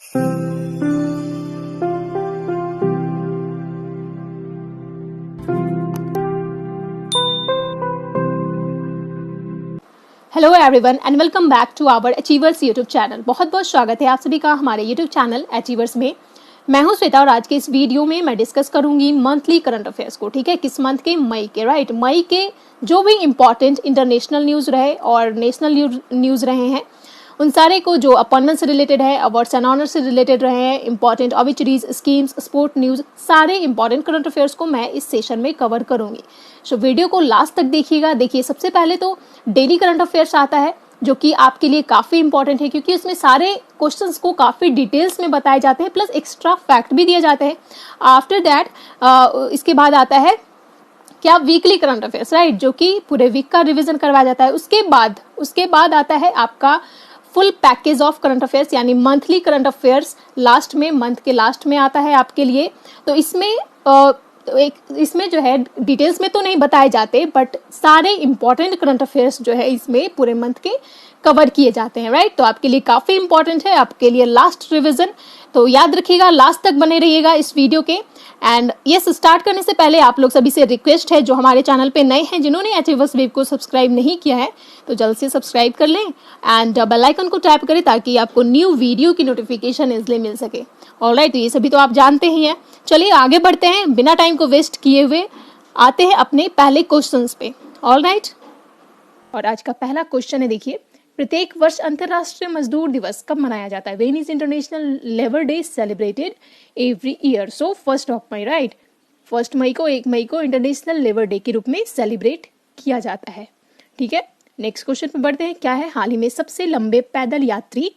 Hello everyone and welcome back to our achievers YouTube channel. बहुत बहुत स्वागत है आप सभी का हमारे यूट्यूब चैनल अचीवर्स में। मैं हूं श्वेता और आज के इस वीडियो में मैं डिस्कस करूंगी मंथली करंट अफेयर्स को। ठीक है, किस मंथ के? मई के। राइट, मई के जो भी इंपॉर्टेंट इंटरनेशनल न्यूज़ रहे और नेशनल न्यूज़ रहे हैं उन सारे को, जो अपॉइंटमेंट से रिलेटेड है, अवार्ड्स एंड ऑनर से रिलेटेड रहे हैं, important obituaries, schemes, sport news, सारे इंपॉर्टेंट करंट अफेयर्स को मैं इस सेशन में कवर करूंगी। सो वीडियो को लास्ट तक देखिएगा। देखिए, सबसे पहले तो डेली करंट अफेयर्स आता है जो कि आपके लिए काफ़ी इंपॉर्टेंट है क्योंकि उसमें सारे क्वेश्चंस को काफ़ी डिटेल्स में बताए जाते हैं, प्लस एक्स्ट्रा फैक्ट भी दिए जाते हैं। आफ्टर दैट इसके बाद आता है क्या? Weekly current affairs. राइट, जो कि पूरे वीक का रिवीजन करवाया जाता है। उसके बाद आता है आपका full package of current affairs यानी मंथली करंट अफेयर्स। लास्ट में, मंथ के लास्ट में आता है आपके लिए। तो इसमें जो है डिटेल्स में तो नहीं बताए जाते, बट सारे इंपॉर्टेंट करंट अफेयर्स जो है इसमें पूरे मंथ के कवर किए जाते हैं। राइट, तो आपके लिए काफ़ी इंपॉर्टेंट है, आपके लिए लास्ट रिवीजन। तो याद रखिएगा, लास्ट तक बने रहिएगा इस वीडियो के। एंड यस, स्टार्ट करने से पहले आप लोग सभी से रिक्वेस्ट है, जो हमारे चैनल पे नए हैं, जिन्होंने अचीवर्स वेब को सब्सक्राइब नहीं किया है तो जल्द से सब्सक्राइब कर लें एंड बेल आइकन को टैप करें ताकि आपको न्यू वीडियो की नोटिफिकेशन इजली मिल सके। ऑलराइट, तो ये सभी तो आप जानते ही हैं। चलिए आगे बढ़ते हैं, बिना टाइम को वेस्ट किए हुए आते हैं अपने पहले क्वेश्चंस पे। ऑलराइट, और आज का पहला क्वेश्चन है, देखिए, प्रत्येक वर्ष अंतर्राष्ट्रीय मजदूर दिवस कब मनाया जाता है? When is international labour day celebrated every year? So 1 May. Right, 1 मई को, 1 मई को इंटरनेशनल लेबर डे के रूप में सेलिब्रेट किया जाता है। ठीक है, नेक्स्ट क्वेश्चन पे बढ़ते हैं। क्या है? हाल ही में सबसे लंबे पैदल यात्री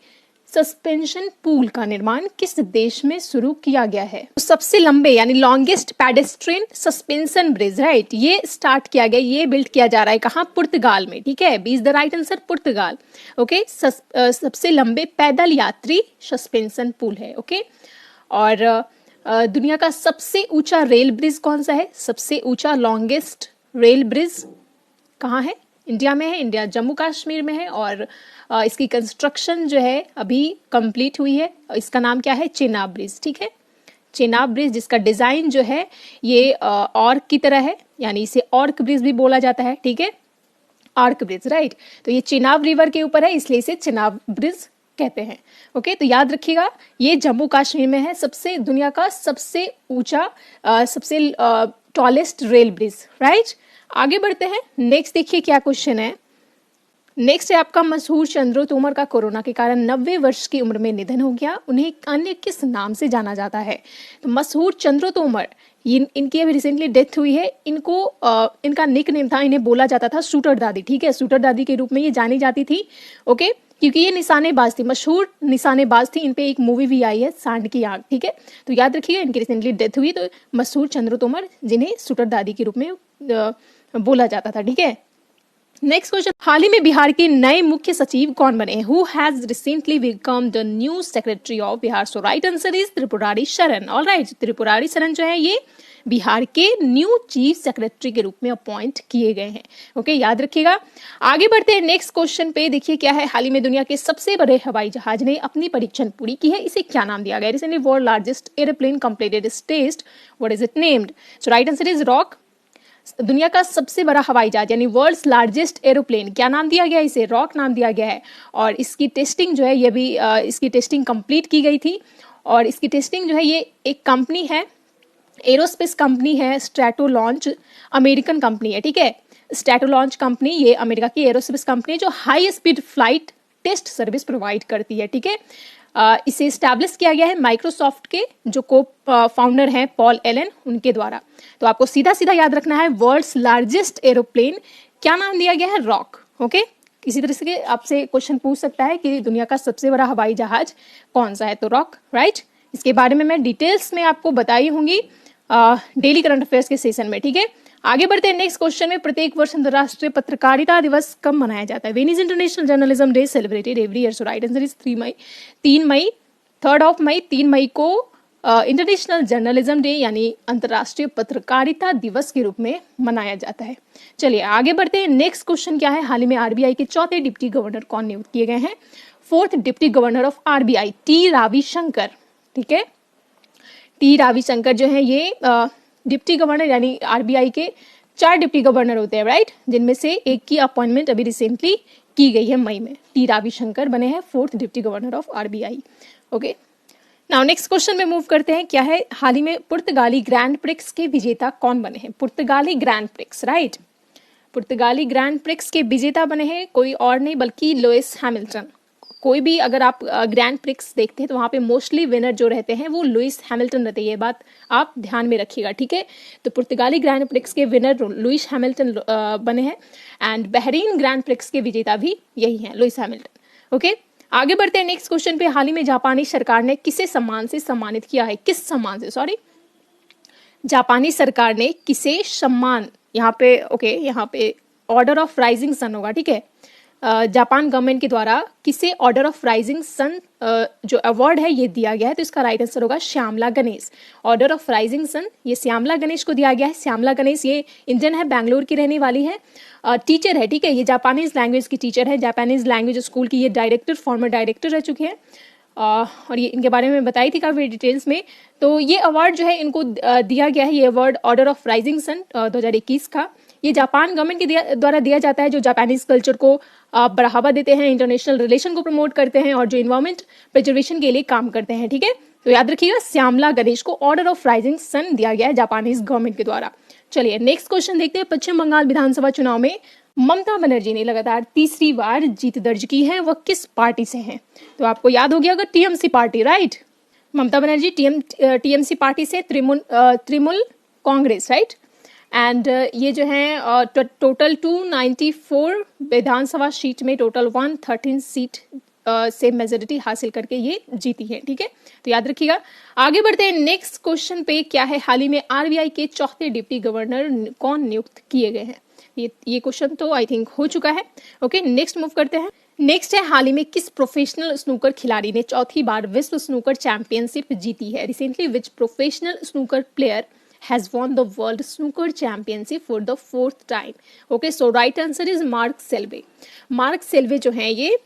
सस्पेंशन पूल का निर्माण किस देश में शुरू किया गया है? तो सबसे लंबे यानी longest pedestrian suspension bridge, right, ये स्टार्ट किया गया, ये बिल्ड किया जा रहा है कहाँ? पुर्तगाल में। ठीक है, B is the right answer, पुर्तगाल। ओके, सबसे लंबे पैदल यात्री सस्पेंशन पूल है। ओके, और दुनिया का सबसे ऊंचा रेल ब्रिज कौन सा है? सबसे ऊंचा लॉन्गेस्ट रेल ब्रिज कहाँ है? इंडिया में है, इंडिया जम्मू कश्मीर में है, और इसकी कंस्ट्रक्शन जो है अभी कंप्लीट हुई है। इसका नाम क्या है? चेनाब ब्रिज। ठीक है, चेनाब ब्रिज, जिसका डिजाइन जो है ये ऑर्क की तरह है, यानी इसे ऑर्क ब्रिज भी बोला जाता है। ठीक है, आर्क ब्रिज। राइट, तो ये चेनाब रिवर के ऊपर है, इसलिए इसे चेनाब ब्रिज कहते हैं। ओके, तो याद रखिएगा, ये जम्मू कश्मीर में है, सबसे दुनिया का सबसे ऊंचा, सबसे टॉलेस्ट रेल ब्रिज। राइट, आगे बढ़ते हैं। नेक्स्ट देखिए क्या क्वेश्चन है। नेक्स्ट है आपका, मशहूर चंद्रो तोमर का कोरोना के कारण 90 वर्ष की उम्र में निधन हो गया, उन्हें अन्य किस नाम से जाना जाता है? तो मशहूर चंद्रो तोमर, इनकी अभी रिसेंटली डेथ हुई है। इनका निक नेम था, इन्हें बोला जाता था शूटर दादी। ठीक है, शूटर दादी के रूप में ये जानी जाती थी। ओके, क्योंकि ये निशानेबाज थी, मशहूर निशानेबाज थी। इन पे एक मूवी भी आई है, सांड की आंख। ठीक है, तो याद रखिएगा, इनकी रिसेंटली डेथ हुई, तो मशहूर चंद्रो तोमर, जिन्हें शूटर दादी के रूप में बोला जाता था। ठीक है, नेक्स्ट क्वेश्चन, हाल ही में बिहार के नए मुख्य सचिव कौन बने हैं? Who has recently become the new secretary of Bihar? So right answer is Tripurari Sharan. Alright, Tripurari Sharan जो है ये बिहार के न्यू चीफ सेक्रेटरी के रूप में अपॉइंट किए गए हैं। ओके, याद रखिएगा। आगे बढ़ते हैं नेक्स्ट क्वेश्चन पे। देखिए क्या है, हाल ही में दुनिया के सबसे बड़े हवाई जहाज ने अपनी परीक्षण पूरी की है, इसे क्या नाम दिया गया? Recently world largest airplane completed its test, what is it named? So right answer is Roc. दुनिया का सबसे बड़ा हवाई जहाज यानी वर्ल्ड्स लार्जेस्ट एरोप्लेन, क्या नाम दिया गया? इसे रॉक नाम दिया गया है। और इसकी टेस्टिंग जो है, ये भी इसकी टेस्टिंग कंप्लीट की गई थी। और इसकी टेस्टिंग जो है, ये एक कंपनी है, एरोस्पेस कंपनी है, स्ट्रैटो लॉन्च, अमेरिकन कंपनी है। ठीक है, स्ट्रैटो लॉन्च कंपनी, ये अमेरिका की एरोस्पेस कंपनी है जो high speed flight test service provide करती है। ठीक है, इसे स्टैब्लिश किया गया है माइक्रोसॉफ्ट के जो को फाउंडर हैं पॉल एलन, उनके द्वारा। तो आपको सीधा सीधा याद रखना है, वर्ल्ड्स लार्जेस्ट एरोप्लेन क्या नाम दिया गया है? रॉक। ओके, इसी तरह से आपसे क्वेश्चन पूछ सकता है कि दुनिया का सबसे बड़ा हवाई जहाज कौन सा है? तो रॉक। राइट, इसके बारे में मैं डिटेल्स में आपको बताई होंगी डेली करंट अफेयर्स के सेशन में। ठीक है, आगे बढ़ते हैं नेक्स्ट क्वेश्चन में। प्रत्येक वर्ष अंतर्राष्ट्रीय पत्रकारिता दिवस कब मनाया जाता है? When is international journalism day celebrated every year? So right answer is 3 मई। 3 मई, 3 मई को इंटरनेशनल जर्नलिज्म डे यानी अंतर्राष्ट्रीय पत्रकारिता दिवस के रूप में मनाया जाता है। चलिए आगे बढ़ते हैं। नेक्स्ट क्वेश्चन क्या है, हाल ही में आरबीआई के चौथे डिप्टी गवर्नर कौन नियुक्त किए गए हैं? Fourth deputy governor of RBI T Ravishankar, ठीक है। टी रविशंकर जो है ये डिप्टी गवर्नर, यानी आरबीआई के 4 डिप्टी गवर्नर होते हैं, राइट, जिनमें से एक की अपॉइंटमेंट अभी रिसेंटली की गई है मई में। टी रविशंकर बने हैं fourth deputy governor of RBI. Okay, now next question में मूव करते हैं। क्या है, हाल ही में पुर्तगाली ग्रैंड प्रिक्स के विजेता कौन बने हैं? पुर्तगाली ग्रैंड प्रिक्स, राइट, पुर्तगाली ग्रैंड प्रिक्स के विजेता बने हैं कोई और नहीं बल्कि लुइस हैमिल्टन। कोई भी अगर आप ग्रैंड प्रिक्स देखते हैं तो वहाँ पे मोस्टली विनर जो रहते हैं वो लुइस हैमिल्टन रहते हैं, ये बात आप ध्यान में रखिएगा, ठीक है। तो पुर्तगाली ग्रैंड प्रिक्स के विनर लुइस हैमिल्टन बने हैं, एंड बहरीन ग्रैंड प्रिक्स के विजेता भी यही हैं, लुइस हैमिल्टन। ओके, आगे बढ़ते हैं नेक्स्ट क्वेश्चन पे। हाल ही में जापानी सरकार ने किसे सम्मान से सम्मानित किया है? किस सम्मान से, सॉरी, जापानी सरकार ने किसे सम्मान, यहाँ पे ओके, यहाँ पे ऑर्डर ऑफ राइजिंग सन होगा, ठीक है। जापान गवर्नमेंट के द्वारा किसे ऑर्डर ऑफ राइजिंग सन जो अवार्ड है ये दिया गया है? तो इसका राइट आंसर होगा Shyamala Ganesh. Order of Rising Sun ये श्यामला गणेश को दिया गया है। श्यामला गणेश ये इंडियन है, बैंगलोर की रहने वाली है, टीचर है, ठीक है। ये जापानीज लैंग्वेज की टीचर है, जापानीज लैंग्वेज स्कूल की ये डायरेक्टर, फॉर्मर डायरेक्टर रह चुकी है, और ये इनके बारे में बताई थी काफ़ी डिटेल्स में। तो ये अवार्ड जो है इनको दिया गया है, ये award Order of Rising Sun 2021 का। ये जापान गवर्नमेंट के द्वारा दिया जाता है, जो जापानीज कल्चर को बढ़ावा देते हैं, इंटरनेशनल रिलेशन को प्रमोट करते हैं और जो इन्वायरमेंट प्रिजर्वेशन के लिए काम करते हैं, ठीक है। तो याद रखिएगा श्यामला गणेश को ऑर्डर ऑफ राइजिंग सन दिया गया है जापानीज गवर्नमेंट के द्वारा। चलिए नेक्स्ट क्वेश्चन देखते हैं। पश्चिम बंगाल विधानसभा चुनाव में ममता बनर्जी ने लगातार तीसरी बार जीत दर्ज की है, वह किस पार्टी से हैं? तो आपको याद हो गया होगा TMC party, right. Mamata Banerjee TMC party से, तृणमूल कांग्रेस, राइट। एंड ये जो है टोटल 294 विधानसभा सीट में टोटल 113 सीट से मेजोरिटी हासिल करके ये जीती है, ठीक है। तो याद रखिएगा। आगे बढ़ते हैं नेक्स्ट क्वेश्चन पे। क्या है, हाल ही में आरबीआई के चौथे डिप्टी गवर्नर कौन नियुक्त किए गए हैं? ये क्वेश्चन तो आई थिंक हो चुका है। ओके, नेक्स्ट मूव करते हैं। नेक्स्ट है, हाल ही में किस प्रोफेशनल स्नूकर खिलाड़ी ने चौथी बार विश्व स्नूकर चैंपियनशिप जीती है? Recently which professional snooker player has won the World Snooker Championship for the 4th time? Okay, so right answer is Mark Selby. Mark Selby जो है ये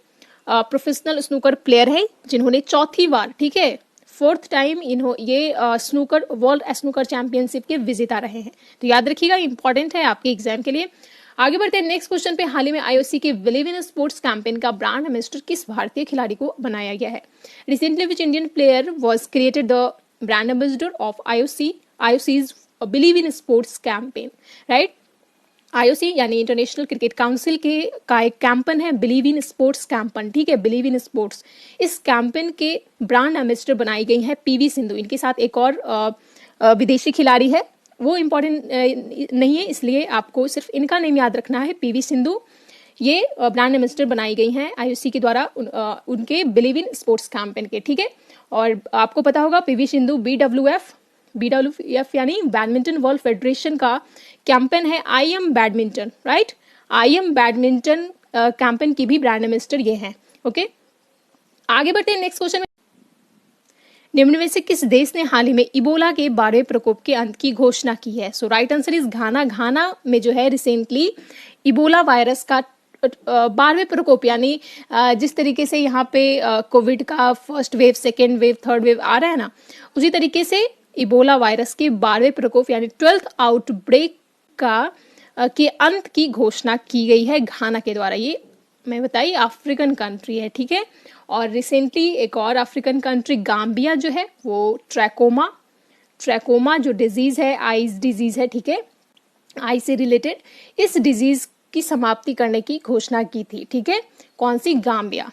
प्रोफेशनल स्नूकर प्लेयर है जिन्होंने चौथी बार, ठीक है, 4th टाइम ये स्नूकर वर्ल्ड स्नूकर चैंपियनशिप के विजेता रहे हैं। तो याद रखिएगा, इंपॉर्टेंट है आपके एग्जाम के लिए। आगे बढ़ते हैं नेक्स्ट क्वेश्चन पे। हाल ही में आईओसी के बिलीव इन स्पोर्ट्स कैंपेन का ब्रांड एम्बेसडर किस भारतीय खिलाड़ी को बनाया गया है? Recently which Indian player was created the brand ambassador of IOC's believe in sports campaign, right. IOC यानी इंटरनेशनल क्रिकेट काउंसिल का एक कैंपेन है बिलीव इन स्पोर्ट्स कैंपेन, ठीक है, बिलीव इन स्पोर्ट्स। इस कैंपेन के ब्रांड एम्बेसडर बनाई गई है पीवी सिंधु। इनके साथ एक और विदेशी खिलाड़ी है, वो इम्पोर्टेंट नहीं है, इसलिए आपको सिर्फ इनका नेम याद रखना है, पीवी सिंधु। ये ब्रांड एम्बेसडर बनाई गई हैं IOC के द्वारा उनके बिलीव इन स्पोर्ट्स कैंपेन के, ठीक है। और आपको पता होगा पीवी सिंधु BWF यानी बैडमिंटन वर्ल्ड फेडरेशन का कैंपेन है I am badminton, right. I am badminton campaign की भी ब्रांड एम्बेसडर ये हैं। ओके, आगे बढ़ते हैं नेक्स्ट क्वेश्चन में। निम्न में से किस देश ने हाल ही में इबोला के 12वें प्रकोप के अंत की घोषणा की है? सो राइट आंसर इज घाना। घाना में जो है रिसेंटली इबोला वायरस का 12वें प्रकोप, यानी जिस तरीके से यहाँ पे कोविड का first wave, second wave, third wave आ रहा है ना, उसी तरीके से इबोला वायरस के 12वें प्रकोप यानी 12th आउटब्रेक के अंत की घोषणा की गई है घाना के द्वारा। ये मैं बताइए अफ्रीकन कंट्री है, ठीक है। और रिसेंटली एक और अफ्रीकन कंट्री गाम्बिया जो है वो ट्रैकोमा जो डिजीज है, आइज डिजीज है, ठीक है, आई से रिलेटेड, इस डिजीज की समाप्ति करने की घोषणा की थी, ठीक है। कौन सी? गाम्बिया।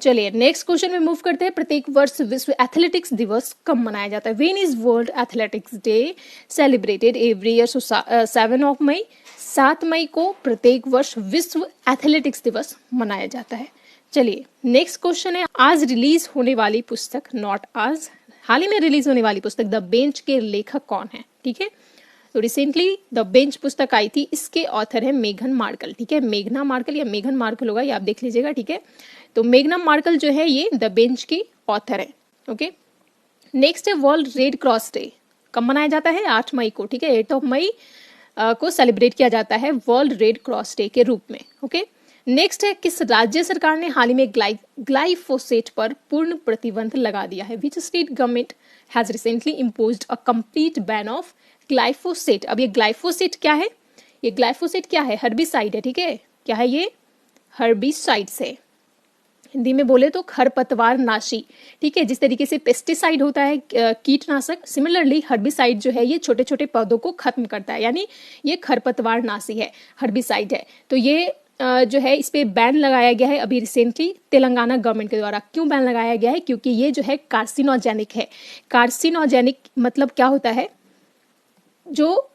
चलिए नेक्स्ट क्वेश्चन में मूव करते हैं। प्रत्येक वर्ष विश्व एथलेटिक्स दिवस कब मनाया जाता है? When is world athletics day celebrated every year? 7 मई, 7 मई को प्रत्येक वर्ष विश्व एथलेटिक्स दिवस मनाया जाता है। चलिए नेक्स्ट क्वेश्चन है, आज रिलीज होने वाली पुस्तक, नॉट आज, हाल ही में रिलीज होने वाली पुस्तक द बेंच के लेखक कौन है? ठीक है, तो रिसेंटली द बेंच पुस्तक आई थी, इसके ऑथर है मेघन मार्कल, ठीक है, मेघना मार्कल या मेघन मार्कल होगा, ये आप देख लीजिएगा, ठीक है। तो मेघना मार्कल जो है ये द बेंच की ऑथर है। ओके, नेक्स्ट है वर्ल्ड रेड क्रॉस डे, कब मनाया जाता है? 8 मई को, ठीक है, 8 मई को सेलिब्रेट किया जाता है वर्ल्ड रेड क्रॉस डे के रूप में। ओके, नेक्स्ट है, किस राज्य सरकार ने हाल ही में ग्लाइफोसेट पर पूर्ण प्रतिबंध लगा दिया है? Which state government has recently imposed a complete ban of glyphosate? अब ये ग्लाइफोसेट क्या है? ये ग्लाइफोसेट क्या है? हर्बिसाइड है, ठीक है। क्या है ये? हर्बिसाइड है। हिंदी में बोले तो खरपतवार नाशी, ठीक है। जिस तरीके से पेस्टिसाइड होता है कीटनाशक, सिमिलरली हर्बिसाइड जो है ये छोटे छोटे पौधों को खत्म करता है, यानी ये खरपतवार नाशी है, हर्बिसाइड है। तो ये जो है इस पे बैन लगाया गया है अभी रिसेंटली तेलंगाना गवर्नमेंट के द्वारा। क्यों बैन लगाया गया है? क्योंकि ये जो है कार्सिनोजेनिक है। कार्सिनोजेनिक मतलब क्या होता है? जो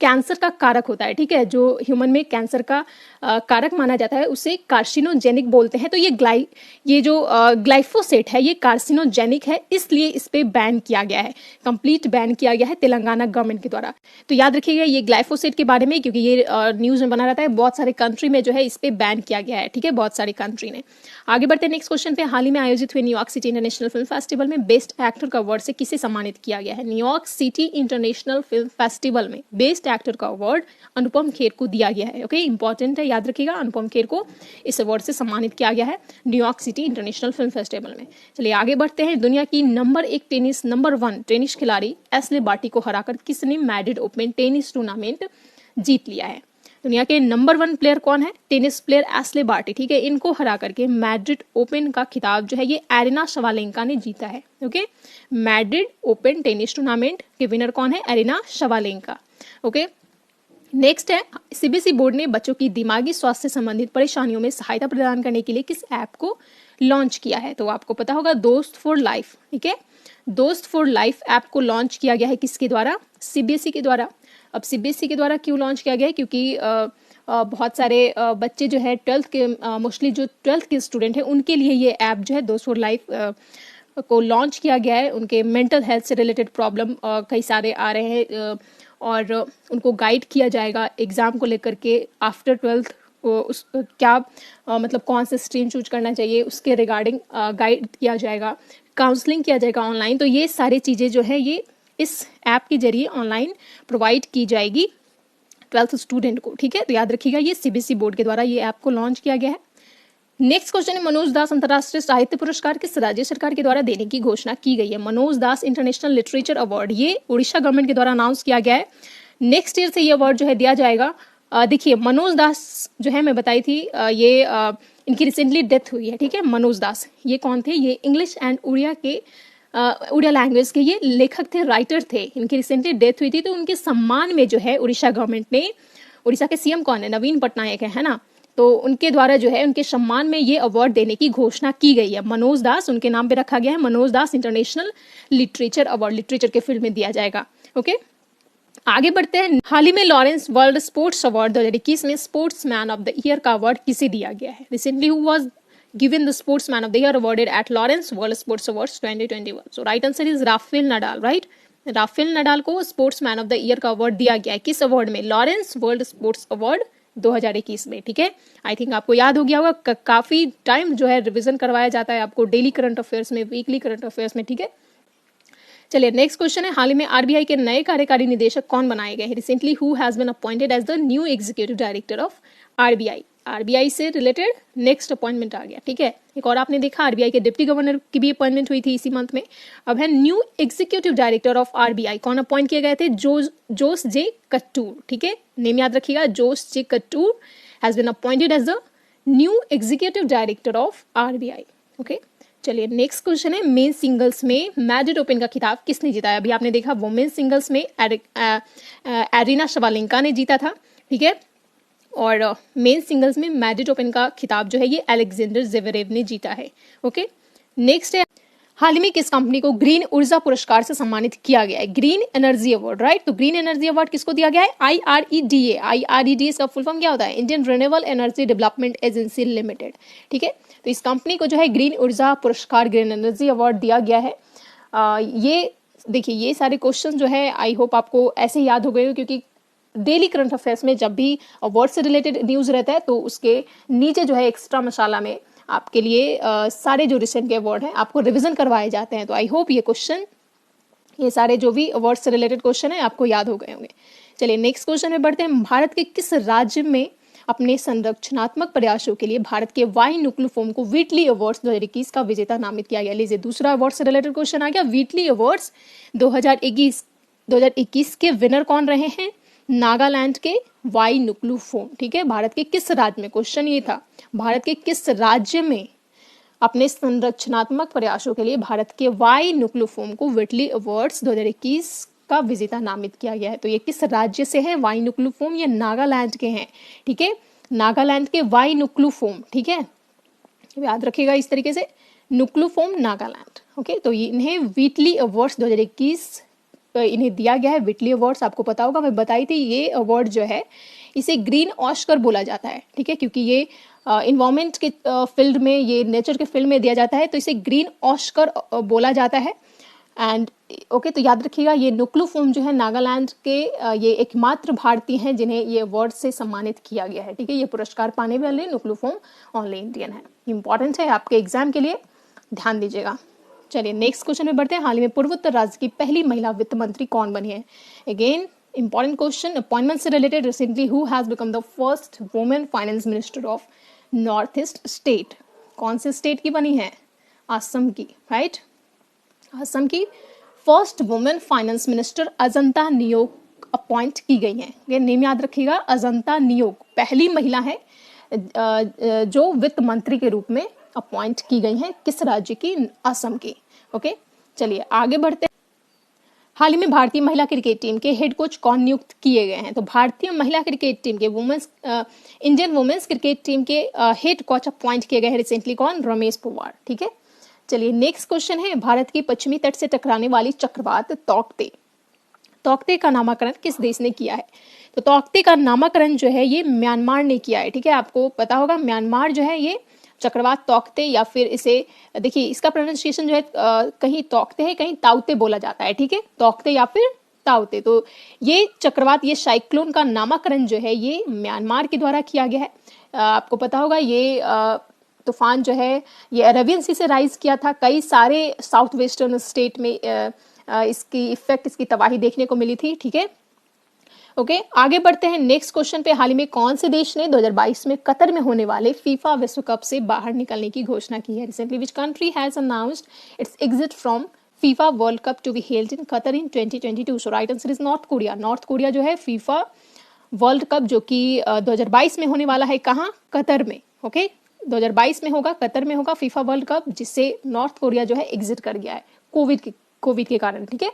कैंसर का कारक होता है, ठीक है। जो ह्यूमन में कैंसर का कारक माना जाता है उसे कार्सिनोजेनिक बोलते हैं। तो ये जो ग्लाइफोसेट है ये कार्सिनोजेनिक है, इसलिए इस पे बैन किया गया है, कंप्लीट बैन किया गया है तेलंगाना गवर्नमेंट के द्वारा। तो याद रखिएगा ये ग्लाइफोसेट के बारे में, क्योंकि ये न्यूज में बना रहता है। बहुत सारे कंट्री में जो है इस पे बैन किया गया है, ठीक है, बहुत सारी कंट्री ने। आगे बढ़ते हैं नेक्स्ट क्वेश्चन पे। हाल ही में आयोजित हुए New York city international film festival में बेस्ट एक्टर का अवार्ड से किसे सम्मानित किया गया है? New York city international film festival में बेस्ट एक्टर का अवार्ड अनुपम खेर को दिया गया है। ओके, इंपॉर्टेंट है, याद रखिएगा। अनुपम खेर को इस अवार्ड से सम्मानित किया गया है New York city international film festival में। चलिए आगे बढ़ते हैं। दुनिया की नंबर 1 टेनिस खिलाड़ी एशले बार्टी को हराकर किसने मैड्रिड ओपन टेनिस टूर्नामेंट जीत लिया है? दुनिया के नंबर 1 प्लेयर कौन है? टेनिस प्लेयर एशले बार्टी, ठीक है। इनको हरा करके मैड्रिड ओपन का खिताब जो है ये एरिना शवालेंका ने जीता है। Okay, Madrid open tennis tournament के विनर कौन है? एरिना शवालेंका। ओके, नेक्स्ट है, सीबीएसई बोर्ड ने बच्चों की दिमागी स्वास्थ्य से संबंधित परेशानियों में सहायता प्रदान करने के लिए किस ऐप को लॉन्च किया है? तो आपको पता होगा, दोस्त फॉर लाइफ, ठीक है। दोस्त फॉर लाइफ ऐप को लॉन्च किया गया है किसके द्वारा? सीबीएसई के द्वारा। अब सीबीएसई के द्वारा क्यों लॉन्च किया गया है? क्योंकि बहुत सारे बच्चे जो है 12th के मोस्टली जो 12th के स्टूडेंट हैं उनके लिए ये ऐप जो है दोस्त फॉर लाइफ को लॉन्च किया गया है। उनके मेंटल हेल्थ से रिलेटेड प्रॉब्लम कई सारे आ रहे हैं और उनको गाइड किया जाएगा एग्ज़ाम को लेकर के। आफ्टर 12th उस क्या मतलब कौन से स्ट्रीम चूज करना चाहिए उसके रिगार्डिंग गाइड किया जाएगा, काउंसलिंग किया जाएगा ऑनलाइन। तो ये सारी चीज़ें जो है ये इस ऐप के जरिए ऑनलाइन प्रोवाइड की जाएगी 12th स्टूडेंट को, ठीक है। तो याद रखिएगा ये सीबीएसई बोर्ड के द्वारा ये ऐप को लॉन्च किया गया है। नेक्स्ट क्वेश्चन है, मनोज दास अंतर्राष्ट्रीय साहित्य पुरस्कार किस राज्य सरकार के द्वारा देने की घोषणा की गई है? मनोज दास इंटरनेशनल लिटरेचर अवार्ड ये उड़ीसा गवर्नमेंट के द्वारा अनाउंस किया गया है। नेक्स्ट ईयर से ये अवार्ड जो है दिया जाएगा। देखिए मनोज दास जो है मैं बताई थी ये इनकी रिसेंटली डेथ हुई है, ठीक है। मनोज दास ये कौन थे? ये इंग्लिश एंड उड़िया लैंग्वेज के ये लेखक थे, राइटर थे। इनकी रिसेंटली डेथ हुई थी, तो उनके सम्मान में जो है उड़ीसा गवर्नमेंट ने, उड़ीसा के सीएम कौन है? नवीन पटनायक है ना। तो उनके द्वारा जो है उनके सम्मान में ये अवार्ड देने की घोषणा की गई है। मनोज दास उनके नाम पे रखा गया है। मनोज दास इंटरनेशनल लिटरेचर अवार्ड लिटरेचर के फील्ड में दिया जाएगा। ओके, आगे बढ़ते हैं। हाल ही में लॉरेंस वर्ल्ड स्पोर्ट्स अवार्ड 2021 में स्पोर्ट्समैन ऑफ द ईयर का अवार्ड किसे दिया गया है? Recently who was given the sportsman of the year awarded at Lawrence World Sports Awards 2021? So right answer is Rafael Nadal, right? Rafael Nadal को sportsman of the year का award दिया गया है। किस अवार्ड में? लॉरेंस वर्ल्ड स्पोर्ट्स अवार्ड 2021 में, ठीक है। आई थिंक आपको याद हो गया होगा, काफी टाइम जो है रिवीजन करवाया जाता है आपको डेली करंट अफेयर्स में, वीकली करंट अफेयर्स में, ठीक है। चलिए नेक्स्ट क्वेश्चन है, हाल ही में आरबीआई के नए कार्यकारी निदेशक कौन बनाए गए हैं? Recently who has been appointed as the new executive director of RBI? RBI से रिलेटेड नेक्स्ट अपॉइंटमेंट आ गया, ठीक है। एक और आपने देखा आरबीआई के डिप्टी गवर्नर की भी अपॉइंटमेंट हुई थी इसी मंथ में। अब है new executive director of RBI, कौन अपॉइंट किए गए थे? जोस जे कट्टूर, ठीक है। नेम याद रखिएगा, Jose J Kattoor has been appointed as the new executive director of RBI. Okay, चलिए नेक्स्ट क्वेश्चन है, मेन सिंगल्स में मैड्रिड ओपन का खिताब किसने जीता है? अभी आपने देखा वुमेन सिंगल्स में एरिना शवालेंका ने जीता था, ठीक है। और मेन सिंगल्स में मैड्रिड ओपन का खिताब जो है ये अलेक्जेंडर ज़वेरेव ने जीता है। ओके, नेक्स्ट है, हाल ही में किस कंपनी को ग्रीन ऊर्जा पुरस्कार से सम्मानित किया गया है? Green energy award, right. तो ग्रीन एनर्जी अवार्ड किसको दिया गया है? IREDA। IREDA इसका फुल फॉर्म क्या होता है? Indian renewable energy development agency limited, ठीक है। तो इस कंपनी को जो है ग्रीन ऊर्जा पुरस्कार, ग्रीन एनर्जी अवार्ड दिया गया है। ये देखिए ये सारे क्वेश्चन जो है आई होप आपको ऐसे याद हो गए हो, क्योंकि डेली करंट अफेयर्स में जब भी अवार्ड से रिलेटेड न्यूज़ रहता है तो उसके नीचे जो है एक्स्ट्रा मसाला में आपके लिए सारे जो रिसेंट के अवार्ड हैं आपको रिवीजन करवाए जाते हैं। तो आई होप ये क्वेश्चन, ये सारे जो भी अवार्ड से रिलेटेड क्वेश्चन है आपको याद हो गए होंगे। चलिए नेक्स्ट क्वेश्चन में बढ़ते हैं। भारत के किस राज्य में अपने संरक्षणात्मक प्रयासों के लिए भारत के वाई नुक्लूफोम को व्हीटली अवार्ड्स 2021 का विजेता नामित किया गया। लीजिए दूसरा अवार्ड से रिलेटेड क्वेश्चन आ गया। व्हीटली अवार्ड्स 2021 के विनर कौन रहे हैं? नागालैंड के वाई नुक्लूफोम। ठीक है, भारत के किस राज्य में, क्वेश्चन ये था, भारत के किस राज्य में अपने संरक्षणात्मक प्रयासों के लिए भारत के वाई नुक्लूफोम को व्हीटली अवार्ड्स 2021 का विजेता नामित किया गया है? तो ये किस राज्य से है वाई नुक्लूफोम? ये नागालैंड के हैं। ठीक है, नागालैंड के वाई नुक्लूफोम। ठीक है, याद रखिएगा इस तरीके से, नुक्लूफोम नागालैंड। ओके, तो इन्हें व्हीटली अवार्ड्स 2021 इन्हें दिया गया है। व्हीटली अवार्ड्स आपको पता होगा, मैं बताई थी, ये अवार्ड जो है इसे ग्रीन ऑस्कर बोला जाता है। ठीक है, क्योंकि ये इन्वायरमेंट के फील्ड में, ये नेचर के फील्ड में दिया जाता है, तो इसे ग्रीन ऑस्कर बोला जाता है। एंड ओके, तो याद रखिएगा ये नुक्लूफोम जो है नागालैंड के ये एकमात्र भारतीय हैं जिन्हें ये अवार्ड से सम्मानित किया गया है। ठीक है, ये पुरस्कार पाने वाले नुक्लूफोम ओनली इंडियन है। इंपॉर्टेंट है आपके एग्जाम के लिए, ध्यान दीजिएगा। चलिए नेक्स्ट क्वेश्चन में बढ़ते हैं। हाल ही में पूर्वोत्तर राज्य की पहली महिला वित्त मंत्री कौन बनी है? अगेन इंपॉर्टेंट क्वेश्चन, अपॉइंटमेंट से related. Recently who has become the first women finance minister of north east state? कौन से स्टेट की बनी है? असम की, राइट? असम की first women finance minister Ajanta नियोग अपॉइंट की गई हैं। ये नेम याद रखिएगा, अजंता नियोग पहली महिला है जो वित्त मंत्री के रूप में अपॉइंट की गई हैं। किस राज्य की? असम की। ओके, चलिए आगे बढ़ते हैं। हाल ही में भारतीय महिला क्रिकेट टीम के हेड कोच कौन नियुक्त किए गए हैं? तो भारतीय महिला क्रिकेट टीम के इंडियन वुमेन्स क्रिकेट टीम के हेड कोच अपॉइंट किए गए हैं रिसेंटली। कौन? रमेश पुवार। ठीक है, चलिए नेक्स्ट क्वेश्चन है। भारत की पश्चिमी तट से टकराने वाली चक्रवात तौकते, तौकते का नामकरण किस देश ने किया है? तो तौकते का नामकरण जो है ये म्यांमार ने किया है। ठीक है, आपको पता होगा म्यांमार जो है ये चक्रवात तौकते, या फिर इसे देखिए इसका प्रोनाउंसिएशन जो है कहीं तौकते है कहीं ताउते बोला जाता है। ठीक है, तौकते या फिर ताउते। तो ये चक्रवात, ये साइक्लोन का नामकरण जो है ये म्यांमार के द्वारा किया गया है। आपको पता होगा ये तूफान जो है ये अरेबियन सी से राइज किया था। कई सारे साउथ वेस्टर्न स्टेट में इसकी इफेक्ट, इसकी तबाही देखने को मिली थी। ठीक है, ओके, आगे बढ़ते हैं नेक्स्ट क्वेश्चन पे। हाल ही में कौन से देश ने 2022 में कतर में होने वाले फीफा विश्व कप से बाहर निकलने की घोषणा की है? Recently which country has announced its exit from FIFA World Cup to be held in Qatar in 2022? So right answer is North Korea. North Korea जो है फीफा वर्ल्ड कप जो कि 2022 में होने वाला है, कहाँ? कतर में। ओके, 2022 में होगा, कतर में होगा फीफा वर्ल्ड कप, जिससे नॉर्थ कोरिया जो है एग्जिट कर गया है कोविड के कारण। ठीक है,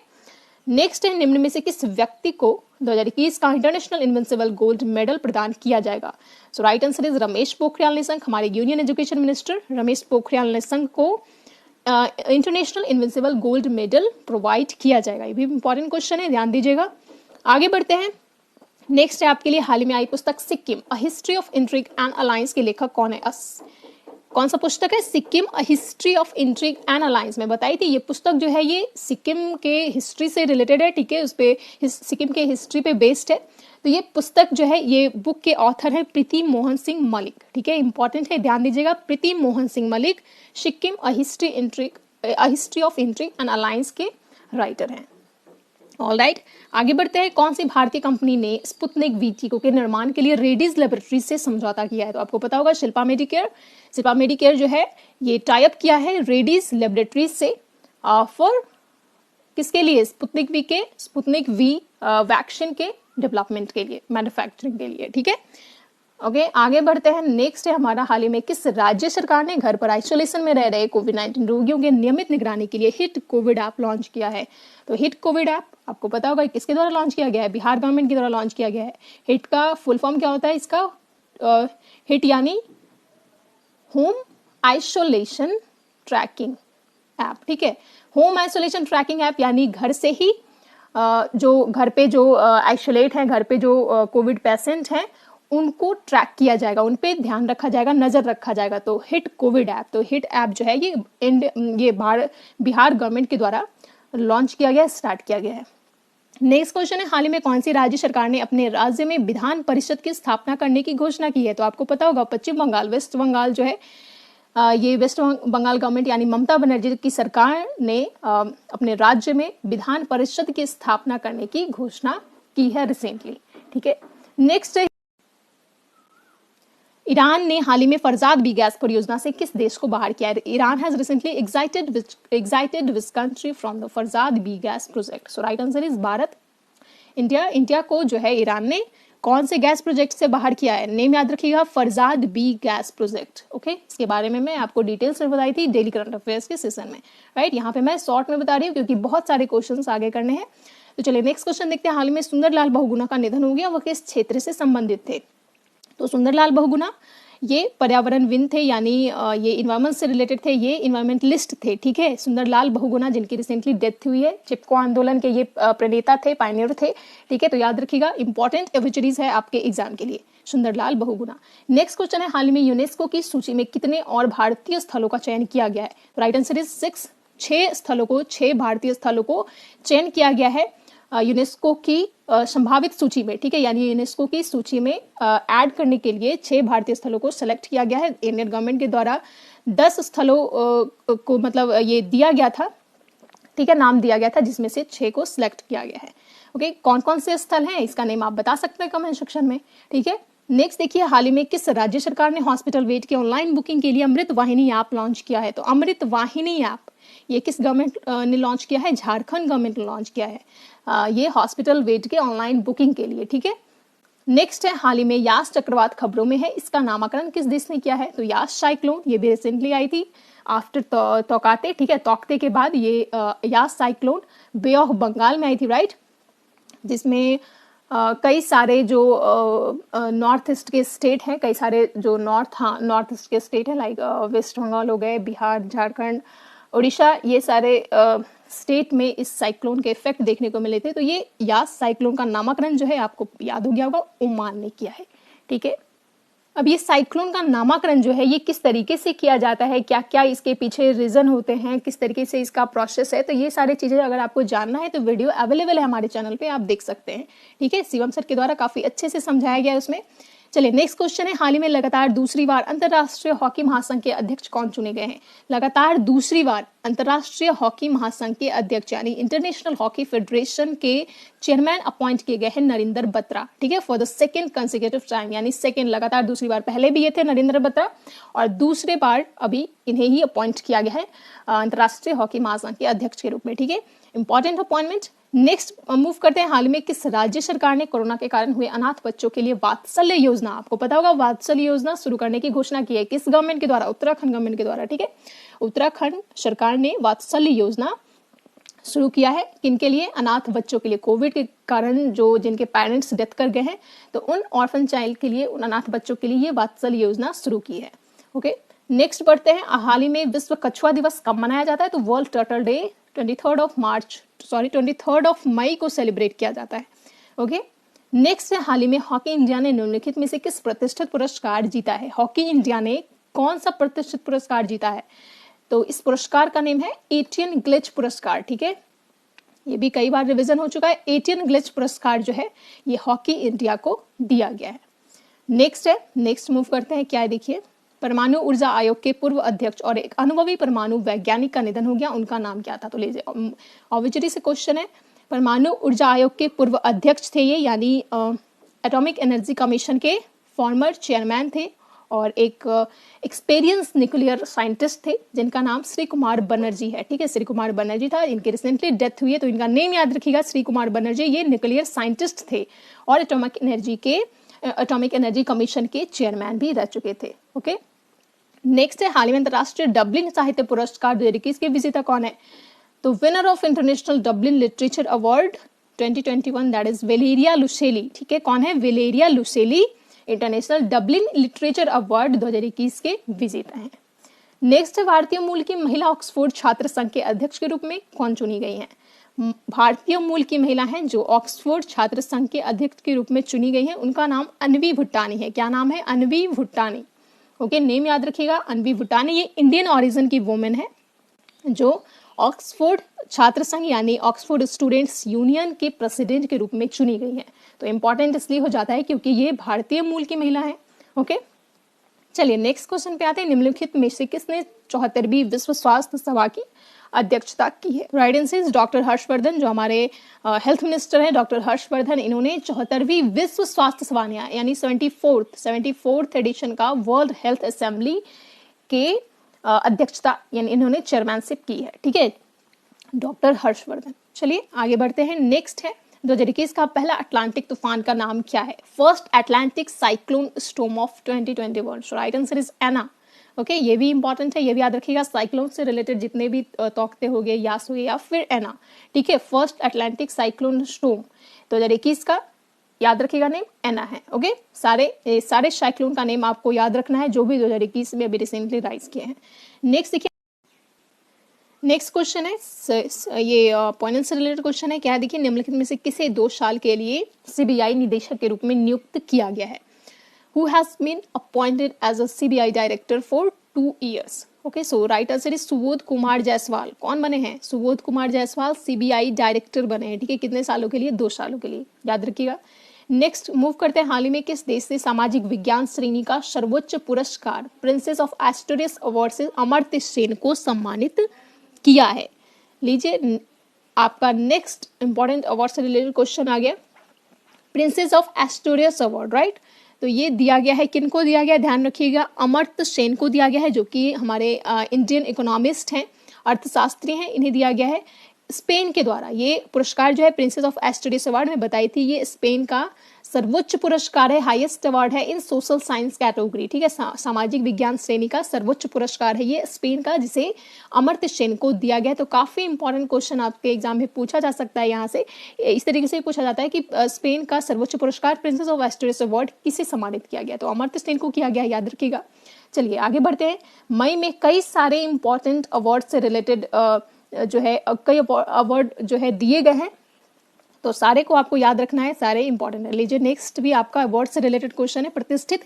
नेक्स्ट है, निम्न में से किस व्यक्ति को 2021 का इंटरनेशनल इन्विंसिबल गोल्ड मेडल प्रदान किया जाएगा? So right answer is Ramesh Pokhriyal Nishank. हमारे union education minister Ramesh Pokhriyal Nishank को international invincible gold medal provide किया जाएगा। ये भी इंपॉर्टेंट क्वेश्चन है, ध्यान दीजिएगा। आगे बढ़ते हैं। नेक्स्ट है आपके लिए हाल ही में आई पुस्तक Sikkim a history of intrigue and alliance के लेखक कौन है? कौन सा पुस्तक है? Sikkim a history of intrigue and alliance. मैं बताई थी ये पुस्तक जो है ये सिक्किम के हिस्ट्री से रिलेटेड है। ठीक है, उस पे सिक्किम के हिस्ट्री पे बेस्ड है। तो ये पुस्तक जो है, ये बुक के ऑथर है प्रीति मोहन सिंह मलिक। ठीक है, इंपॉर्टेंट है, ध्यान दीजिएगा। Preeti Mohan Singh Malik Sikkim a history of intrigue and alliance के राइटर हैं। ऑलराइट, आगे बढ़ते हैं। कौन सी भारतीय कंपनी ने स्पुतनिक वी टीकों के निर्माण के लिए रेडीज लेबोरेटरीज से समझौता किया है? तो आपको पता होगा शिल्पा मेडिकेयर जो है ये टाई अप किया है रेडीज लेबोरेटरीज से फॉर किसके लिए? स्पुतनिक वी वैक्सीन के डेवलपमेंट के लिए, मैन्युफैक्चरिंग के लिए। ठीक है, ओके, आगे बढ़ते हैं। नेक्स्ट है हमारा, हाल ही में किस राज्य सरकार ने घर पर आइसोलेशन में रह रहे कोविड-19 रोगियों के नियमित निगरानी के लिए हिट कोविड ऐप लॉन्च किया है? तो हिट कोविड ऐप आपको पता होगा किसके द्वारा लॉन्च किया गया है? बिहार गवर्नमेंट के द्वारा लॉन्च किया गया है। हिट का फुल फॉर्म क्या होता है इसका? हिट यानी होम आइसोलेशन ट्रैकिंग ऐप। ठीक है, होम आइसोलेशन ट्रैकिंग ऐप यानी घर से ही जो घर पे जो आइसोलेट है, घर पे जो कोविड पेशेंट हैं उनको ट्रैक किया जाएगा, उन पे ध्यान रखा जाएगा, नजर रखा जाएगा। तो हिट कोविड ऐप, तो हिट ऐप जो है ये बिहार गवर्नमेंट के द्वारा लॉन्च किया गया, स्टार्ट किया गया है। नेक्स्ट क्वेश्चन है, हाल ही में कौन सी राज्य सरकार ने अपने राज्य में विधान परिषद की स्थापना करने की घोषणा की है? तो आपको पता होगा पश्चिम बंगाल, वेस्ट बंगाल जो है ये वेस्ट बंगाल गवर्नमेंट यानी ममता बनर्जी की सरकार ने अपने राज्य में विधान परिषद की स्थापना करने की घोषणा की है रिसेंटली। ठीक है, नेक्स्ट है ईरान ने हाल ही में फरजाद बी गैस परियोजना से किस देश को बाहर किया है? Iran has recently exited which country from the Farzad B gas project? So right answer is Bharat. India को जो है ईरान ने कौन से गैस प्रोजेक्ट से बाहर किया है? नेम याद रखिएगा, Farzad B gas project. Okay, इसके बारे में मैं आपको डिटेल्स में बताई थी डेली करंट अफेयर्स के सेशन में, राइट। यहाँ पे मैं शॉर्ट में बता रही हूँ क्योंकि बहुत सारे क्वेश्चंस आगे करने हैं। तो चलिए नेक्स्ट क्वेश्चन देखते हैं। हाल ही में सुंदरलाल बहुगुणा का निधन हो गया, वह किस क्षेत्र से संबंधित थे? तो सुंदरलाल बहुगुणा ये पर्यावरणविद थे, यानी ये इन्वायरमेंट से रिलेटेड थे, ये इन्वायरमेंटलिस्ट थे, ठीक है। सुंदरलाल बहुगुणा जिनकी रिसेंटली डेथ हुई है, चिपको आंदोलन के ये प्रणेता थे, पायनियर थे, ठीक है। तो याद रखिएगा, इंपॉर्टेंट एविचरीज है आपके एग्जाम के लिए, सुंदरलाल बहुगुणा। नेक्स्ट क्वेश्चन है, हाल ही में यूनेस्को की सूची में कितने और भारतीय स्थलों का चयन किया गया है? तो राइट आंसर इज 6। 6 भारतीय स्थलों को चयन किया गया है यूनेस्को की संभावित सूची में, ठीक है। यानी यूनेस्को की सूची में ऐड करने के लिए 6 भारतीय स्थलों को सेलेक्ट किया गया है। इंडियन गवर्नमेंट के द्वारा 10 स्थलों को मतलब ये दिया गया था, ठीक है, नाम दिया गया था, जिसमें से 6 को सिलेक्ट किया गया है। ओके, कौन कौन से स्थल हैं इसका नेम आप बता सकते हैं कमेंट सेक्शन में, ठीक है। नेक्स्ट देखिए, हाल ही में किस राज्य सरकार ने हॉस्पिटल वेट की ऑनलाइन बुकिंग के लिए अमृत वाहिनी ऐप लॉन्च किया है? तो अमृत वाहिनी ऐप ये किस गवर्नमेंट ने लॉन्च किया है? झारखंड गवर्नमेंट ने लॉन्च किया है ये हॉस्पिटल वेट के ऑनलाइन बुकिंग के लिए, ठीक है। नेक्स्ट है, हाल ही में यास चक्रवात खबरों में है, इसका नामकरण किस देश ने किया है? तो यास साइक्लोन ये भी रिसेंटली आई थी आफ्टर तोकाते, ठीक है, तोकते के बाद ये यास साइक्लोन बे ऑफ बंगाल में आई थी, राइट, जिसमें कई सारे जो नॉर्थ ईस्ट के स्टेट हैं, कई सारे जो नॉर्थ ईस्ट के स्टेट हैं, लाइक वेस्ट बंगाल हो गए, बिहार, झारखंड, उड़ीसा, ये सारे स्टेट में इस साइक्लोन के इफेक्ट देखने को मिले थे। तो ये यास साइक्लोन का नामकरण जो है आपको याद हो गया होगा, ओमान ने किया है, ठीक है। अब ये साइक्लोन का नामकरण जो है ये किस तरीके से किया जाता है, क्या क्या इसके पीछे रीजन होते हैं, किस तरीके से इसका प्रोसेस है, तो ये सारी चीजें अगर आपको जानना है तो वीडियो अवेलेबल है हमारे चैनल पे, आप देख सकते हैं, ठीक है। शिवम सर के द्वारा काफी अच्छे से समझाया गया है उसमें। चलिए नेक्स्ट क्वेश्चन है, हाल ही में लगातार दूसरी बार अंतर्राष्ट्रीय हॉकी महासंघ के अध्यक्ष कौन चुने गए हैं? लगातार दूसरी बार अंतर्राष्ट्रीय हॉकी महासंघ के अध्यक्ष यानी इंटरनेशनल हॉकी फेडरेशन के चेयरमैन अपॉइंट किए गए हैं नरेंद्र बत्रा, ठीक है, for the second consecutive time, यानी सेकंड लगातार दूसरी बार। पहले भी ये थे नरेंद्र बत्रा और दूसरे बार अभी इन्हें ही अपॉइंट किया गया है अंतर्राष्ट्रीय हॉकी महासंघ के अध्यक्ष के रूप में, ठीक है, इंपॉर्टेंट अपॉइंटमेंट। नेक्स्ट मूव करते हैं, हाल में किस राज्य सरकार ने कोरोना के कारण हुए अनाथ बच्चों के लिए वात्सल्य योजना, आपको पता होगा वात्सल्य योजना शुरू करने की घोषणा की है, किस गवर्नमेंट के द्वारा? उत्तराखंड गवर्नमेंट के द्वारा, ठीक है। उत्तराखंड सरकार ने वात्सल्य योजना शुरू किया है, किनके लिए? अनाथ बच्चों के लिए। कोविड के कारण जो जिनके पेरेंट्स डेथ कर गए हैं, तो उन ऑर्फन चाइल्ड के लिए, उन अनाथ बच्चों के लिए ये वात्सल्य योजना शुरू की है। ओके, नेक्स्ट बढ़ते हैं, हाल ही में विश्व कछुआ दिवस कब मनाया जाता है? तो वर्ल्ड टर्टल डे 23 मई को सेलिब्रेट किया जाता है। ओके, नेक्स्ट है, हाल ही में हॉकी इंडिया ने निम्नलिखित में से किस प्रतिष्ठित पुरस्कार जीता है? हॉकी इंडिया ने कौन सा प्रतिष्ठित पुरस्कार जीता है? तो इस पुरस्कार का नेम है एटियन ग्लिच पुरस्कार, ठीक है, ये भी कई बार रिवीजन हो चुका है। एटियन ग्लिच पुरस्कार जो है ये हॉकी इंडिया को दिया गया है। नेक्स्ट है, नेक्स्ट मूव करते हैं, क्या है देखिए, परमाणु ऊर्जा आयोग के पूर्व अध्यक्ष और एक अनुभवी परमाणु वैज्ञानिक का निधन हो गया, उनका नाम क्या था? तो लीजिए ऑब्वियसली से क्वेश्चन है, परमाणु ऊर्जा आयोग के पूर्व अध्यक्ष थे ये, यानी एटॉमिक एनर्जी कमीशन के फॉर्मर चेयरमैन थे और एक एक्सपीरियंस न्यूक्लियर साइंटिस्ट थे जिनका नाम श्री कुमार बनर्जी है, ठीक है, श्री कुमार बनर्जी था, इनकी रिसेंटली डेथ हुई है, तो इनका नेम याद रखिएगा, श्री कुमार बनर्जी। ये न्यूक्लियर साइंटिस्ट थे और एटॉमिक एनर्जी कमीशन के चेयरमैन भी रह चुके थे। ओके, नेक्स्ट है, हाल ही में अंतर्राष्ट्रीय डबलिन साहित्य पुरस्कार 2021 के विजेता कौन है? तो winner of international Dublin literature award 2021 that is Valeria Luiselli, ठीक है, कौन है? Valeria Luiselli international Dublin literature award 2021 के विजेता हैं। नेक्स्ट है, भारतीय मूल की महिला ऑक्सफोर्ड छात्र संघ के अध्यक्ष के रूप में कौन चुनी गई हैं? भारतीय मूल की महिला हैं जो ऑक्सफोर्ड छात्र संघ के अध्यक्ष के रूप में चुनी गई हैं, उनका नाम अनवी भुट्टानी है। क्या नाम है? अनवी भुट्टानी। ओके, नेम याद रखिएगा, अनवी भुट्टानी। ये इंडियन ओरिजिन की वुमेन है जो ऑक्सफोर्ड छात्र संघ यानी ऑक्सफोर्ड स्टूडेंट्स यूनियन के प्रेसिडेंट के रूप में चुनी गई है। तो इंपॉर्टेंट इसलिए हो जाता है क्योंकि ये भारतीय मूल की महिला है। ओके, चलिए नेक्स्ट क्वेश्चन पे आते हैं, निम्नलिखित में से किसने 74वीं विश्व स्वास्थ्य सभा की अध्यक्षता की है। Right answer is doctor Harshvardhan, जो हमारे हेल्थ मिनिस्टर हैं डॉक्टर हर्षवर्धन। इन्होंने 74वीं विश्व स्वास्थ्य सभा यानी 74th एडिशन का वर्ल्ड हेल्थ असेंबली के अध्यक्षता यानी इन्होंने चेयरमैनशिप की है। ठीक है, डॉक्टर हर्षवर्धन। चलिए आगे बढ़ते हैं। नेक्स्ट है 2021 का पहला अटलांटिक तूफान का नाम क्या है? First Atlantic cyclone storm of 2021। So right answer is Ana. Okay, ये भी इंपॉर्टेंट है, ये भी याद रखिएगा। साइक्लोन से रिलेटेड जितने भी तौकते हो गए, यास हो गए या फिर एना। ठीक है, फर्स्ट अटलांटिक साइक्लोन स्टॉर्म 2021 का याद रखिएगा नेम एना है। ओके, सारे साइक्लोन का नेम आपको याद रखना है जो भी 2021 में अभी रिसेंटली राइज किए हैं। नेक्स्ट देखिए, नेक्स्ट क्वेश्चन है, ये पॉइंट से रिलेटेड क्वेश्चन है। क्या देखिए, निम्नलिखित में से किसे 2 साल के लिए सीबीआई निदेशक के रूप में नियुक्त किया गया है? Who has been appointed as a CBI director for 2 years? Okay, so right answer is Subodh Kumar Jaiswal. कौन बने हैं? सुबोध कुमार जायसवाल सीबीआई डायरेक्टर बने हैं। ठीक है, कितने सालों के लिए? 2 सालों के लिए, याद रखिएगा। नेक्स्ट मूव करते हैं। हाल ही में किस देश से सामाजिक विज्ञान श्रेणी का सर्वोच्च पुरस्कार प्रिंसेस ऑफ एस्टोरियस अवार्ड से अमर्त्य सेन को सम्मानित किया है? लीजिए, आपका नेक्स्ट इंपॉर्टेंट अवार्ड से रिलेटेड क्वेश्चन आ गया। Princess of Asturias award, right? तो ये दिया गया है, किनको दिया गया? ध्यान रखिएगा, अमर्त्य सेन को दिया गया है, जो कि हमारे इंडियन इकोनॉमिस्ट हैं, अर्थशास्त्री हैं। इन्हें दिया गया है स्पेन के द्वारा। ये पुरस्कार जो है प्रिंसेस ऑफ एस्टोरियस अवार्ड में बताई थी, ये स्पेन का सर्वोच्च पुरस्कार है, हाईएस्ट अवार्ड है इन सोशल साइंस कैटेगरी। ठीक है, सामाजिक विज्ञान श्रेणी का सर्वोच्च पुरस्कार है ये स्पेन का, जिसे अमर्त्य सेन को दिया गया है। तो काफी इंपॉर्टेंट क्वेश्चन आपके एग्जाम में पूछा जा सकता है। यहाँ से इस तरीके से पूछा जाता है कि स्पेन का सर्वोच्च पुरस्कार प्रिंसेस ऑफ एस्टोरियस अवार्ड किसे सम्मानित किया गया? तो अमर्त्य सेन को किया गया, याद रखिएगा। चलिए आगे बढ़ते हैं। मई में कई सारे इंपॉर्टेंट अवार्ड से रिलेटेड जो है कई अवार्ड जो है दिए गए हैं, तो सारे को आपको याद रखना है, सारे इंपॉर्टेंट है। लीजिए, नेक्स्ट भी आपका अवार्ड से रिलेटेड क्वेश्चन है। प्रतिष्ठित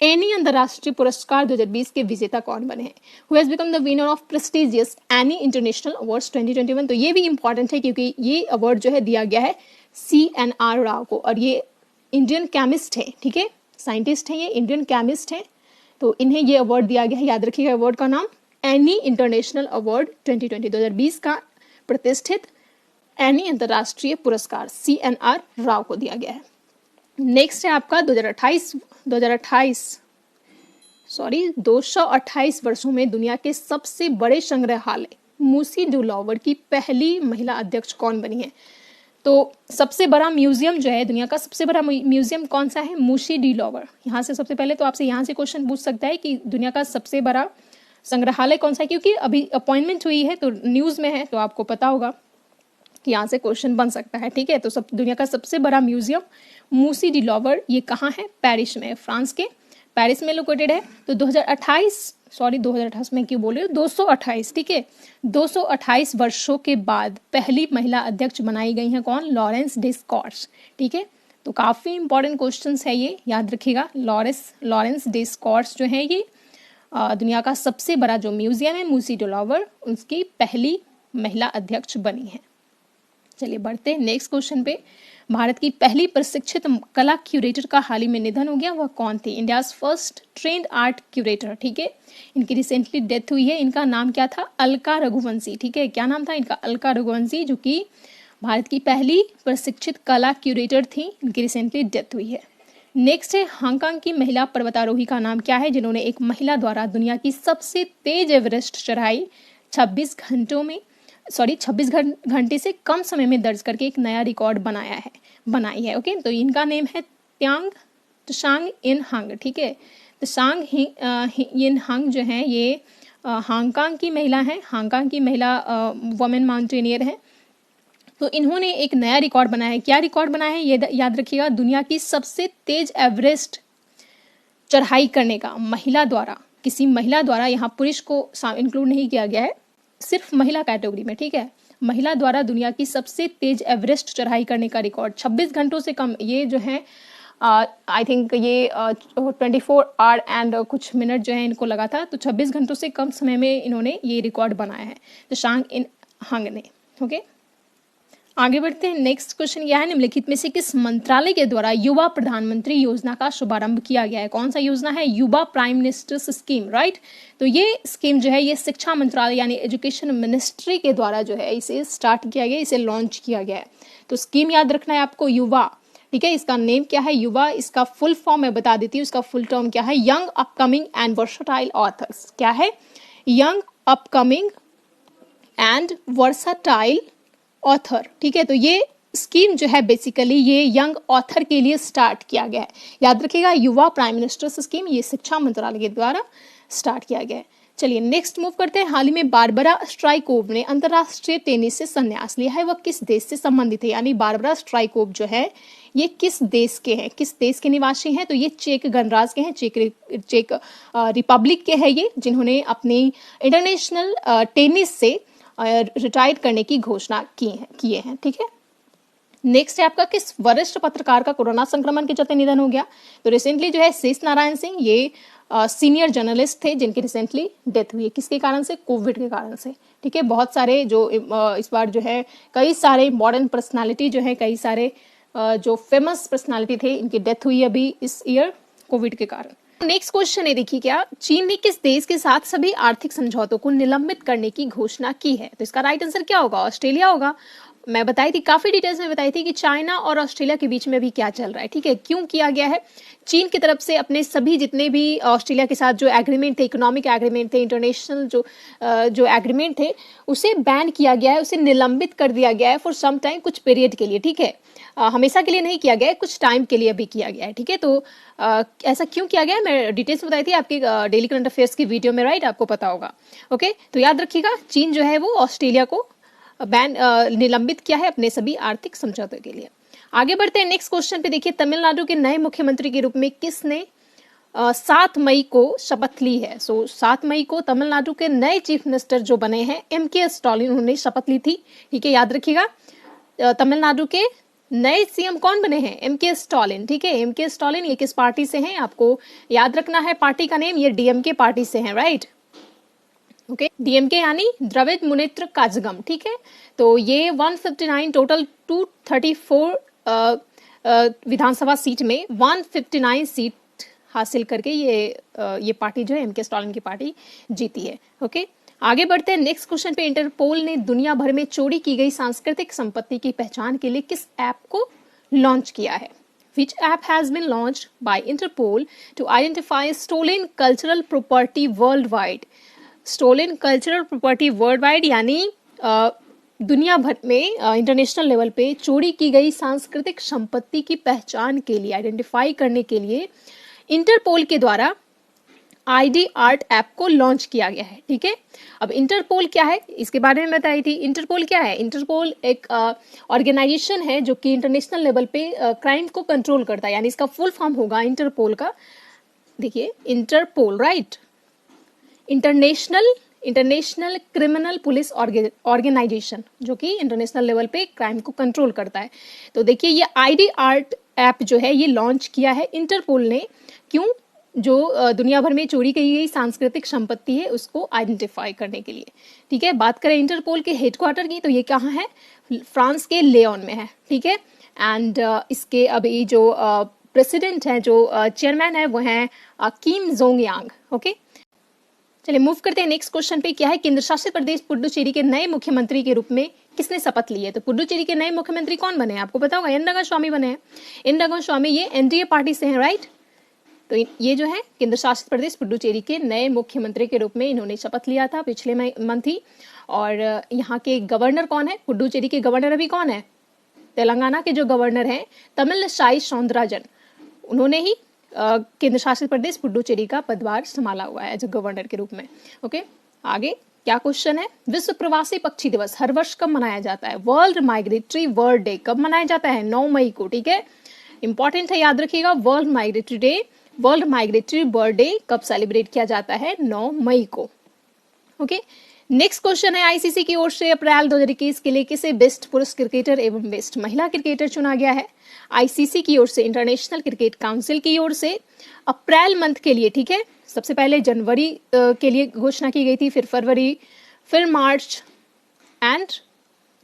एनी अंतरराष्ट्रीय पुरस्कार 2020 के विजेता कौन बने हैं? Who has become the winner of prestigious any international awards 2021। तो ये भी इंपॉर्टेंट है क्योंकि ये अवार्ड जो है दिया गया है CNR राव को, और ये इंडियन केमिस्ट है। ठीक है, साइंटिस्ट है, ये इंडियन केमिस्ट है, तो इन्हें ये अवार्ड दिया गया है। याद रखिएगा अवार्ड का नाम एनी इंटरनेशनल अवार्ड 2020, 2020 का प्रतिष्ठित एनी अंतरराष्ट्रीय पुरस्कार CNR राव को दिया गया है। नेक्स्ट है आपका 228 वर्षों में दुनिया के सबसे बड़े संग्रहालय मूसी डुलॉवर की पहली महिला अध्यक्ष कौन बनी है? तो सबसे बड़ा म्यूजियम जो है, दुनिया का सबसे बड़ा म्यूजियम कौन सा है? मूसी डुलॉवर। यहाँ से सबसे पहले तो आपसे यहाँ से क्वेश्चन पूछ सकता है कि दुनिया का सबसे बड़ा संग्रहालय कौन सा है, क्योंकि अभी अपॉइंटमेंट हुई है तो न्यूज में है, तो आपको पता होगा कि यहाँ से क्वेश्चन बन सकता है। ठीक है, तो दुनिया का सबसे बड़ा म्यूजियम मूसी डुलॉवर, ये कहाँ है? पेरिस में, फ्रांस के पेरिस में लोकेटेड है। तो 228 में क्यों बोले 228, ठीक है, 228 वर्षों के बाद पहली महिला अध्यक्ष बनाई गई हैं कौन? Lawrence discourse. ठीक है, तो काफी इंपॉर्टेंट क्वेश्चंस है ये, याद रखिएगा। लॉरेंस डिस्कॉर्स जो है ये दुनिया का सबसे बड़ा जो म्यूजियम है मूसी डुलॉवर, उसकी पहली महिला अध्यक्ष बनी है। चलिए बढ़ते हैं नेक्स्ट क्वेश्चन पे। भारत की पहली प्रशिक्षित कला क्यूरेटर का हाल ही में निधन हो गया, वह कौन थी? India's first trend art curator. ठीक है, इनकी रिसेंटली डेथ हुई है। इनका नाम क्या था? अलका रघुवंशी। ठीक है, क्या नाम था इनका? अलका रघुवंशी, जो कि भारत की पहली प्रशिक्षित कला क्यूरेटर थी। इनकी रिसेंटली डेथ हुई है। नेक्स्ट है, हांगकांग की महिला पर्वतारोही का नाम क्या है जिन्होंने एक महिला द्वारा दुनिया की सबसे तेज एवरेस्ट चढ़ाई 26 घंटे से कम समय में दर्ज करके एक नया रिकॉर्ड बनाई है। ओके, तो इनका नेम है त्सांग इन हंग। ठीक है, त्सांग इन हंग जो है ये हांगकांग की महिला है, हांगकांग की महिला वुमेन माउंटेनियर है। तो इन्होंने एक नया रिकॉर्ड बनाया है। क्या रिकॉर्ड बनाया है ये याद रखिएगा, दुनिया की सबसे तेज एवरेस्ट चढ़ाई करने का महिला द्वारा, किसी महिला द्वारा, यहाँ पुरुष को इंक्लूड नहीं किया गया है, सिर्फ महिला कैटेगरी में। ठीक है, महिला द्वारा दुनिया की सबसे तेज एवरेस्ट चढ़ाई करने का रिकॉर्ड 26 घंटों से कम, ये जो है आई थिंक ये 24 आवर एंड कुछ मिनट जो है इनको लगा था। तो 26 घंटों से कम समय में इन्होंने ये रिकॉर्ड बनाया है, तो शांग इन हंग ने। ओके, आगे बढ़ते हैं। नेक्स्ट क्वेश्चन यह है, निम्नलिखित में से किस मंत्रालय के द्वारा युवा प्रधानमंत्री योजना का शुभारंभ किया गया है? कौन सा योजना है? युवा प्राइम मिनिस्टर्स स्कीम, राइट। तो ये स्कीम जो है ये शिक्षा मंत्रालय यानी एजुकेशन मिनिस्ट्री के द्वारा जो है इसे स्टार्ट किया गया, इसे लॉन्च किया गया है। तो स्कीम याद रखना है आपको, युवा, ठीक है। इसका नेम क्या है? युवा। इसका फुल फॉर्म मैं बता देती हूँ, इसका फुल टर्म क्या है? Young upcoming and versatile authors. क्या है? Young upcoming and versatile author, ठीक है। तो ये स्कीम जो है बेसिकली ये यंग ऑथर के लिए स्टार्ट किया गया है। याद रखिएगा, युवा प्राइम मिनिस्टर्स स्कीम, ये शिक्षा मंत्रालय के द्वारा स्टार्ट किया गया है। चलिए नेक्स्ट मूव करते हैं। हाल ही में बारबरा स्ट्राइकोव ने अंतरराष्ट्रीय टेनिस से संन्यास लिया है, वह किस देश से संबंधित है? यानी बारबरा स्ट्राइकोव जो है ये किस देश के हैं, किस देश के निवासी हैं? तो ये चेक गणराज्य के हैं, चेक रिपब्लिक के हैं ये, जिन्होंने अपनी इंटरनेशनल टेनिस से रिटायर करने की घोषणा किए हैं, ठीक है। नेक्स्ट है आपका, किस वरिष्ठ पत्रकार का कोरोना संक्रमण के चलते निधन हो गया? तो रिसेंटली जो है शेष नारायण सिंह, ये सीनियर जर्नलिस्ट थे जिनकी रिसेंटली डेथ हुई है। किसके कारण से? कोविड के कारण से, ठीक है। बहुत सारे जो इस बार जो है कई सारे मॉडर्न पर्सनालिटी जो है, कई सारे जो फेमस पर्सनालिटी थे, इनकी डेथ हुई अभी इस ईयर कोविड के कारण। नेक्स्ट क्वेश्चन है, देखिए क्या, चीन ने किस देश के साथ सभी आर्थिक समझौतों को निलंबित करने की घोषणा की है? तो इसका राइट आंसर क्या होगा? ऑस्ट्रेलिया होगा। मैं बताई थी, काफी डिटेल्स में बताई थी कि चाइना और ऑस्ट्रेलिया के बीच में भी क्या चल रहा है, ठीक है। क्यों किया गया है? चीन की तरफ से अपने सभी जितने भी ऑस्ट्रेलिया के साथ जो एग्रीमेंट थे, इकोनॉमिक एग्रीमेंट थे, इंटरनेशनल जो एग्रीमेंट थे, उसे बैन किया गया है, उसे निलंबित कर दिया गया है फॉर सम टाइम, कुछ पीरियड के लिए, ठीक है। हमेशा के लिए नहीं किया गया है, कुछ टाइम के लिए भी किया गया है, ठीक है। तो ऐसा क्यों किया गया है मैं डिटेल्स बताई थी आपकी डेली करंट अफेयर्स की वीडियो में, राइट, आपको पता होगा। ओके, तो याद रखिएगा, चीन जो है वो ऑस्ट्रेलिया को निलंबित किया है अपने सभी आर्थिक समझौतों के लिए। आगे बढ़ते हैं नेक्स्ट क्वेश्चन पे। देखिए, तमिलनाडु के नए मुख्यमंत्री के रूप में किसने 7 मई को शपथ ली है? 7 मई को तमिलनाडु के नए चीफ मिनिस्टर जो बने हैं MK स्टालिन, उन्होंने शपथ ली थी, ठीक है। याद रखिएगा, तमिलनाडु के नए सीएम कौन बने हैं? MK स्टालिन, ठीक है। MK स्टालिन ये किस पार्टी से हैं? आपको याद रखना है पार्टी का नेम, ये DMK पार्टी से हैं, राइट। ओके, DMK यानी द्रविड़ मुनेत्र काजगम, ठीक है। तो ये 159 टोटल 234 विधानसभा सीट में 159 सीट हासिल करके ये पार्टी जो है MK स्टालिन की पार्टी जीती है। ओके, आगे बढ़ते हैं नेक्स्ट क्वेश्चन पे। इंटरपोल ने दुनिया भर में चोरी की गई सांस्कृतिक संपत्ति की पहचान के लिए किस ऐप को लॉन्च किया है? Which app has been launched by Interpol to identify stolen cultural property worldwide? Stolen cultural property worldwide यानी दुनिया भर में इंटरनेशनल लेवल पे चोरी की गई सांस्कृतिक संपत्ति की पहचान के लिए, आइडेंटिफाई करने के लिए इंटरपोल के द्वारा ID आर्ट ऐप को लॉन्च किया गया है, ठीक है। अब इंटरपोल क्या है इसके बारे में बताई थी। इंटरपोल क्या है? इंटरपोल एक ऑर्गेनाइजेशन है जो कि इंटरनेशनल लेवल पे क्राइम को कंट्रोल करता है, यानी इसका फुल फॉर्म होगा इंटरपोल का, देखिए Interpol, right, international criminal police organization, जो कि इंटरनेशनल लेवल पे क्राइम को कंट्रोल करता है। तो देखिए ये ID आर्ट ऐप जो है ये लॉन्च किया है इंटरपोल ने। क्यों? जो दुनिया भर में चोरी की गई सांस्कृतिक संपत्ति है उसको आइडेंटिफाई करने के लिए, ठीक है। बात करें इंटरपोल के हेडक्वार्टर की, तो ये कहाँ है? फ्रांस के लियोन में है, ठीक है। एंड इसके अभी जो प्रेसिडेंट है, जो चेयरमैन है, वो हैं किम जोंग यांग। ओके, चलिए मूव करते हैं नेक्स्ट क्वेश्चन पे। क्या है? केंद्र शासित प्रदेश पुडुचेरी के नए मुख्यमंत्री के रूप में किसने शपथ ली है? तो पुडुचेरी के नए मुख्यमंत्री कौन बने हैं? आपको पता होगा, एन रंगास्वामी बने हैं। एन रंगास्वामी ये NDA पार्टी से हैं, राइट। तो ये जो है केंद्र शासित प्रदेश पुडुचेरी के नए मुख्यमंत्री के रूप में इन्होंने शपथ लिया था पिछले मंथ ही। और यहाँ के गवर्नर कौन है? पुडुचेरी के गवर्नर अभी कौन है? तेलंगाना के जो गवर्नर हैं तमिलसाई सौंदरराजन, उन्होंने ही केंद्र शासित प्रदेश पुडुचेरी का पदभार संभाला हुआ है एज ए गवर्नर के रूप में। ओके, आगे क्या क्वेश्चन है? विश्व प्रवासी पक्षी दिवस हर वर्ष कब मनाया जाता है? वर्ल्ड माइग्रेटरी बर्ड डे कब मनाया जाता है? 9 मई को, ठीक है। इंपॉर्टेंट है, याद रखिएगा, world migratory day, world migratory bird day कब सेलिब्रेट किया जाता है? 9 मई को। ओके, नेक्स्ट क्वेश्चन है, ICC की ओर से अप्रैल 2021 के लिए किसे बेस्ट पुरुष क्रिकेटर एवं बेस्ट महिला क्रिकेटर चुना गया है? ICC की ओर से, इंटरनेशनल क्रिकेट काउंसिल की ओर से अप्रैल मंथ के लिए, ठीक है। सबसे पहले जनवरी के लिए घोषणा की गई थी, फिर फरवरी, फिर मार्च एंड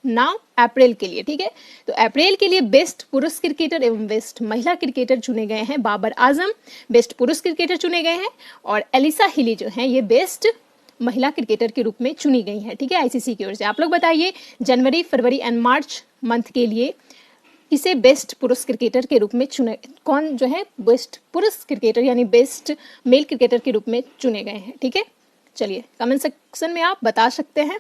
नाउ अप्रैल के लिए, ठीक है। तो अप्रैल के लिए बेस्ट पुरुष क्रिकेटर एवं बेस्ट महिला क्रिकेटर चुने गए हैं। बाबर आजम बेस्ट पुरुष क्रिकेटर चुने गए हैं और एलिसा हिली जो है ये बेस्ट महिला क्रिकेटर के रूप में चुनी गई है, ठीक है, आईसीसी की ओर से। आप लोग बताइए जनवरी, फरवरी एंड मार्च मंथ के लिए इसे बेस्ट पुरुष क्रिकेटर के रूप में चुने, कौन जो है बेस्ट पुरुष क्रिकेटर यानी बेस्ट मेल क्रिकेटर के रूप में चुने गए हैं, ठीक है। चलिए कमेंट सेक्शन में आप बता सकते हैं।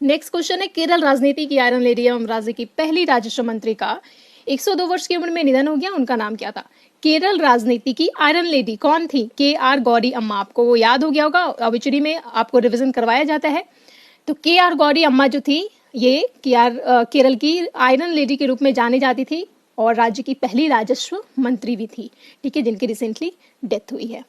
नेक्स्ट क्वेश्चन है, केरल राजनीति की आयरन लेडी एवं राज्य की पहली राजस्व मंत्री का 102 वर्ष की उम्र में निधन हो गया, उनका नाम क्या था? केरल राजनीति की आयरन लेडी कौन थी? KR गौरी अम्मा। आपको वो याद हो गया होगा, ऑब्चुरी में आपको रिवीजन करवाया जाता है। तो KR गौरी अम्मा जो थी ये केरल की आयरन लेडी के रूप में जानी जाती थी और राज्य की पहली राजस्व मंत्री भी थी, ठीक है, जिनकी रिसेंटली डेथ हुई है।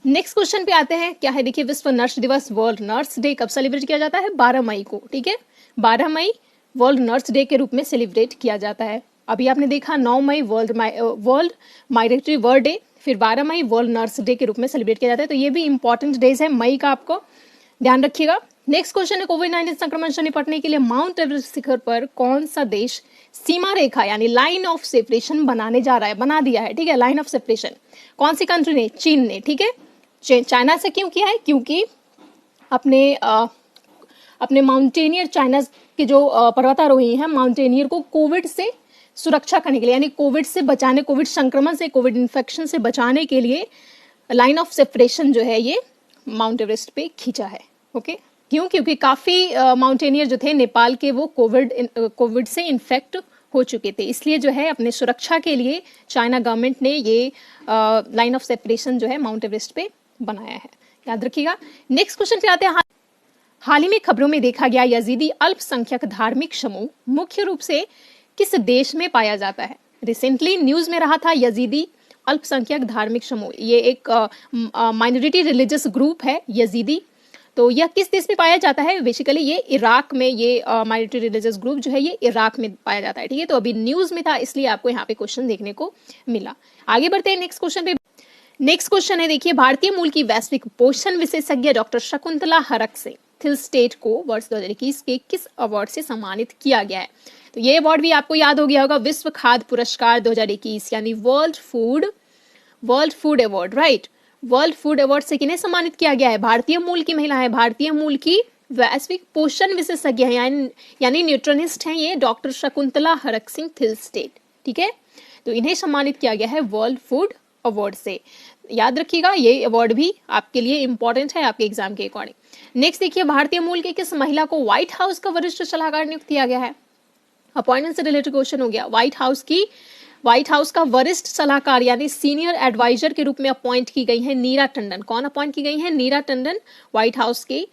नेक्स्ट क्वेश्चन पे आते हैं, क्या है देखिए, विश्व नर्स दिवस, वर्ल्ड नर्स डे कब सेलिब्रेट किया जाता है? 12 मई को, ठीक है, 12 मई वर्ल्ड नर्स डे के रूप में सेलिब्रेट किया जाता है। अभी आपने देखा 9 मई वर्ल्ड माइग्रेटरी वर्ल्ड डे, फिर 12 मई वर्ल्ड नर्स डे के रूप में सेलिब्रेट किया जाता है। तो ये भी इंपॉर्टेंट डेज है मई का, आपको ध्यान रखिएगा। नेक्स्ट क्वेश्चन है, कोविड-19 संक्रमण से निपटने के लिए माउंट एवरेस्ट शिखर पर कौन सा देश सीमा रेखा यानी लाइन ऑफ सेपरेशन बनाने जा रहा है, बना दिया है, ठीक है, लाइन ऑफ सेपरेशन। कौन सी कंट्री ने? चीन ने, ठीक है। चाइना से क्यों किया है? क्योंकि अपने माउंटेनियर, चाइना के जो पर्वतारोही हैं माउंटेनियर को कोविड से सुरक्षा करने के लिए यानी कोविड से बचाने, कोविड संक्रमण से, कोविड इन्फेक्शन से बचाने के लिए लाइन ऑफ सेपरेशन जो है ये माउंट एवरेस्ट पे खींचा है, ओके। क्यों? क्योंकि काफ़ी माउंटेनियर जो थे नेपाल के वो कोविड से इन्फेक्ट हो चुके थे, इसलिए जो है अपने सुरक्षा के लिए चाइना गवर्नमेंट ने ये लाइन ऑफ सेपरेशन जो है माउंट एवरेस्ट पे बनाया है, याद रखिएगा। नेक्स्ट क्वेश्चन पे आते हैं, हाल ही में खबरों में देखा गया यजीदी अल्पसंख्यक धार्मिक समूह मुख्य रूप से किस देश में पाया जाता है? रिसेंटली न्यूज में रहा था यजीदी अल्पसंख्यक धार्मिक समूह, ये एक माइनॉरिटी रिलीजियस ग्रुप है यजीदी। तो यह किस देश में पाया जाता है? बेसिकली ये इराक में, ये माइनॉरिटी रिलीजियस ग्रुप जो है ये इराक में पाया जाता है, ठीक है। तो अभी न्यूज में था इसलिए आपको यहाँ पे क्वेश्चन देखने को मिला। आगे बढ़ते हैं नेक्स्ट क्वेश्चन पे। नेक्स्ट क्वेश्चन है देखिए, भारतीय मूल की वैश्विक पोषण विशेषज्ञ डॉक्टर शकुंतला हरक सिंह थिलस्टेट को वर्ष 2021 के किस अवार्ड से सम्मानित किया गया है? तो ये अवार्ड भी आपको याद हो गया होगा, विश्व खाद्य पुरस्कार 2021 यानी world food award, right. World food award से किन्हें सम्मानित किया गया है? भारतीय मूल की महिला है, भारतीय मूल की वैश्विक पोषण विशेषज्ञ है यानी न्यूट्रिनिस्ट हैं ये डॉक्टर शकुंतला हरक सिंह थिलस्टेट, ठीक है। तो इन्हें सम्मानित किया गया है वर्ल्ड फूड अवार्ड से, याद रखिएगा, ये अवार्ड भी आपके लिए इंपॉर्टेंट है आपके एग्जाम के अकॉर्डिंग। नेक्स्ट देखिए, भारतीय मूल की किस महिला को व्हाइट हाउस का वरिष्ठ सलाहकार नियुक्त किया गया है? अपॉइंटमेंट से रिलेटेड क्वेश्चन हो गया। व्हाइट हाउस का वरिष्ठ सलाहकार यानी सीनियर एडवाइजर के रूप में अपॉइंट की गई है नीरा टंडन। कौन अपॉइंट की गई है? नीरा टंडन, व्हाइट हाउस के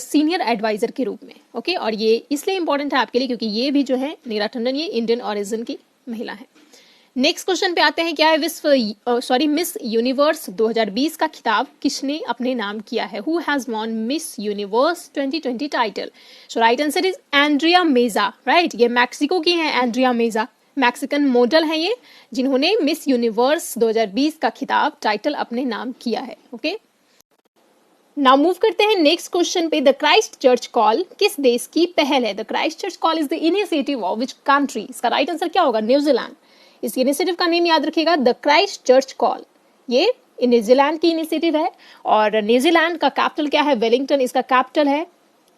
सीनियर एडवाइजर के रूप में, ओके। और ये इसलिए इंपॉर्टेंट है आपके लिए क्योंकि ये भी जो है नीरा टंडन ये इंडियन ओरिजिन की महिला है। नेक्स्ट क्वेश्चन पे आते हैं, क्या है मिस यूनिवर्स 2020 का खिताब किसने अपने नाम किया है? Who has won miss universe 2020 title? So right answer is Andrea Meja, right. ये मैक्सिको की है एंड्रिया मेजा, मैक्सिकन मॉडल है ये, जिन्होंने मिस यूनिवर्स 2020 का खिताब टाइटल अपने नाम किया है, ओके। नाउ मूव करते हैं नेक्स्ट क्वेश्चन पे। द क्राइस्ट चर्च कॉल किस देश की पहल है? The Christ church call is the initiative of which country? इसका राइट आंसर क्या होगा? न्यूजीलैंड। इस इनिशिएटिव का नेम याद रखिएगा, द क्राइस्ट चर्च कॉल। ये न्यूजीलैंड की इनिशिएटिव है और न्यूजीलैंड का कैपिटल क्या है? वेलिंगटन, इसका कैपिटल है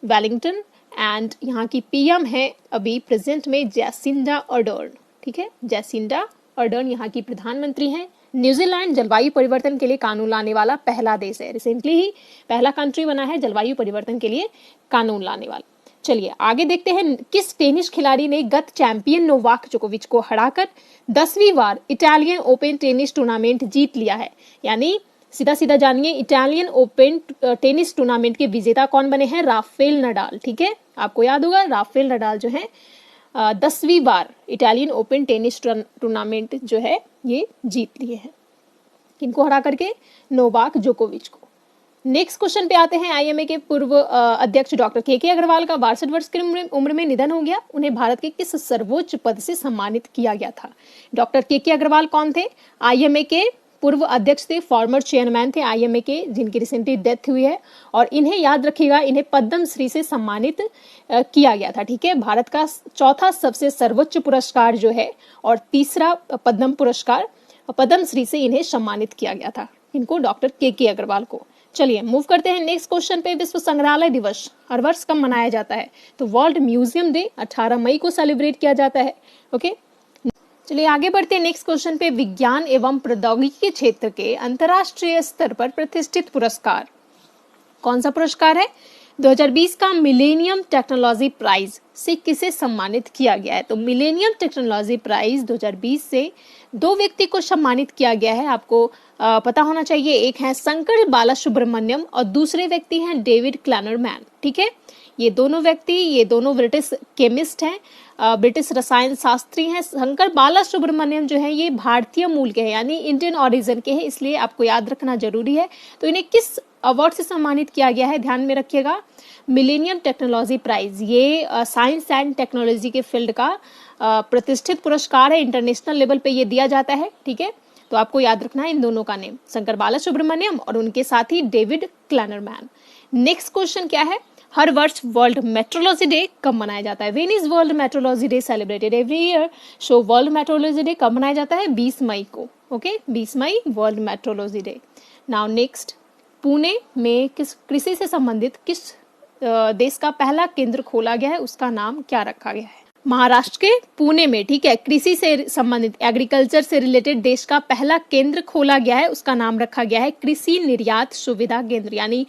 वेलिंगटन एंड यहाँ की पीएम है अभी प्रेजेंट में जैसिंडा अर्डर्न, ठीक है। जैसिंडा अर्डर्न यहाँ की प्रधानमंत्री हैं। न्यूजीलैंड जलवायु परिवर्तन के लिए कानून लाने वाला पहला देश है, रिसेंटली ही पहला कंट्री बना है जलवायु परिवर्तन के लिए कानून लाने वाला। चलिए आगे देखते हैं, किस टेनिस खिलाड़ी ने गत चैंपियन नोवाक जोकोविच को हराकर 10वीं बार इटालियन ओपन टेनिस टूर्नामेंट जीत लिया है? यानी सीधा सीधा जानिए, इटालियन ओपन टेनिस टूर्नामेंट के विजेता कौन बने हैं? राफेल नडाल, ठीक है। आपको याद होगा राफेल नडाल जो है 10वीं बार इटालियन ओपन टेनिस टूर्नामेंट जो है ये जीत लिए हैं। किनको हरा करके? नोवाक जोकोविच को। नेक्स्ट क्वेश्चन पे आते हैं, आईएमए के पूर्व अध्यक्ष डॉक्टर के अग्रवाल का 62 वर्ष की उम्र में निधन हो गया। उन्हें भारत के किस सर्वोच्च पद से सम्मानित किया गया था? डॉक्टर के अग्रवाल कौन थे? आईएमए के पूर्व अध्यक्ष थे, फॉर्मर चेयरमैन थे आईएमए के, जिनकी रिसेंटली डेथ हुई है। और इन्हें याद रखिएगा, इन्हें पद्म श्री से सम्मानित किया गया था। ठीक है, भारत का चौथा सबसे सर्वोच्च पुरस्कार जो है और तीसरा पद्म पुरस्कार, पद्म श्री से इन्हें सम्मानित किया गया था, इनको डॉक्टर के अग्रवाल को। चलिए मूव करते हैं नेक्स्ट क्वेश्चन पे। विश्व संग्रहालय दिवस हर वर्ष कब मनाया जाता है? तो वर्ल्ड म्यूजियम डे 18 मई को सेलिब्रेट किया जाता है। ओके, चलिए आगे बढ़ते हैं नेक्स्ट क्वेश्चन पे। विज्ञान एवं प्रौद्योगिकी के क्षेत्र के अंतर्राष्ट्रीय स्तर पर प्रतिष्ठित पुरस्कार कौन सा पुरस्कार है? 2020 का मिलेनियम टेक्नोलॉजी प्राइज से किसे सम्मानित किया गया है? तो मिलेनियम टेक्नोलॉजी प्राइज 2020 से दो व्यक्ति को सम्मानित किया गया है, आपको पता होना चाहिए। एक है शंकर बालासुब्रमण्यम और दूसरे व्यक्ति हैं डेविड क्लैनरमैन। ठीक है, ये दोनों व्यक्ति, ये दोनों ब्रिटिश केमिस्ट हैं, ब्रिटिश रसायन शास्त्री हैं। शंकर बालासुब्रमण्यम जो है ये भारतीय मूल के हैं, यानी इंडियन ओरिजिन के हैं, इसलिए आपको याद रखना जरूरी है। तो इन्हें किस अवार्ड से सम्मानित किया गया है, ध्यान में रखिएगा, मिलेनियम टेक्नोलॉजी प्राइज। ये साइंस एंड टेक्नोलॉजी के फील्ड का प्रतिष्ठित पुरस्कार है, इंटरनेशनल लेवल पे ये दिया जाता है। ठीक है, तो आपको याद रखना है इन दोनों का नेम, शंकर बालासुब्रमण्यम और उनके साथी डेविड क्लैनरमैन। नेक्स्ट क्वेश्चन क्या है? हर वर्ष वर्ल्ड मेट्रोलॉजी डे कब मनाया जाता है? When is world metrology day celebrated every year? So world metrology day कब मनाया जाता है? 20 मई को। ओके, 20 मई world metrology day. Now next, Pune में किस कृषि से संबंधित किस देश का पहला केंद्र खोला गया है, उसका नाम क्या रखा गया है? महाराष्ट्र के पुणे में, ठीक है, कृषि से संबंधित, एग्रीकल्चर से रिलेटेड देश का पहला केंद्र खोला गया है, उसका नाम रखा गया है कृषि निर्यात सुविधा केंद्र, यानी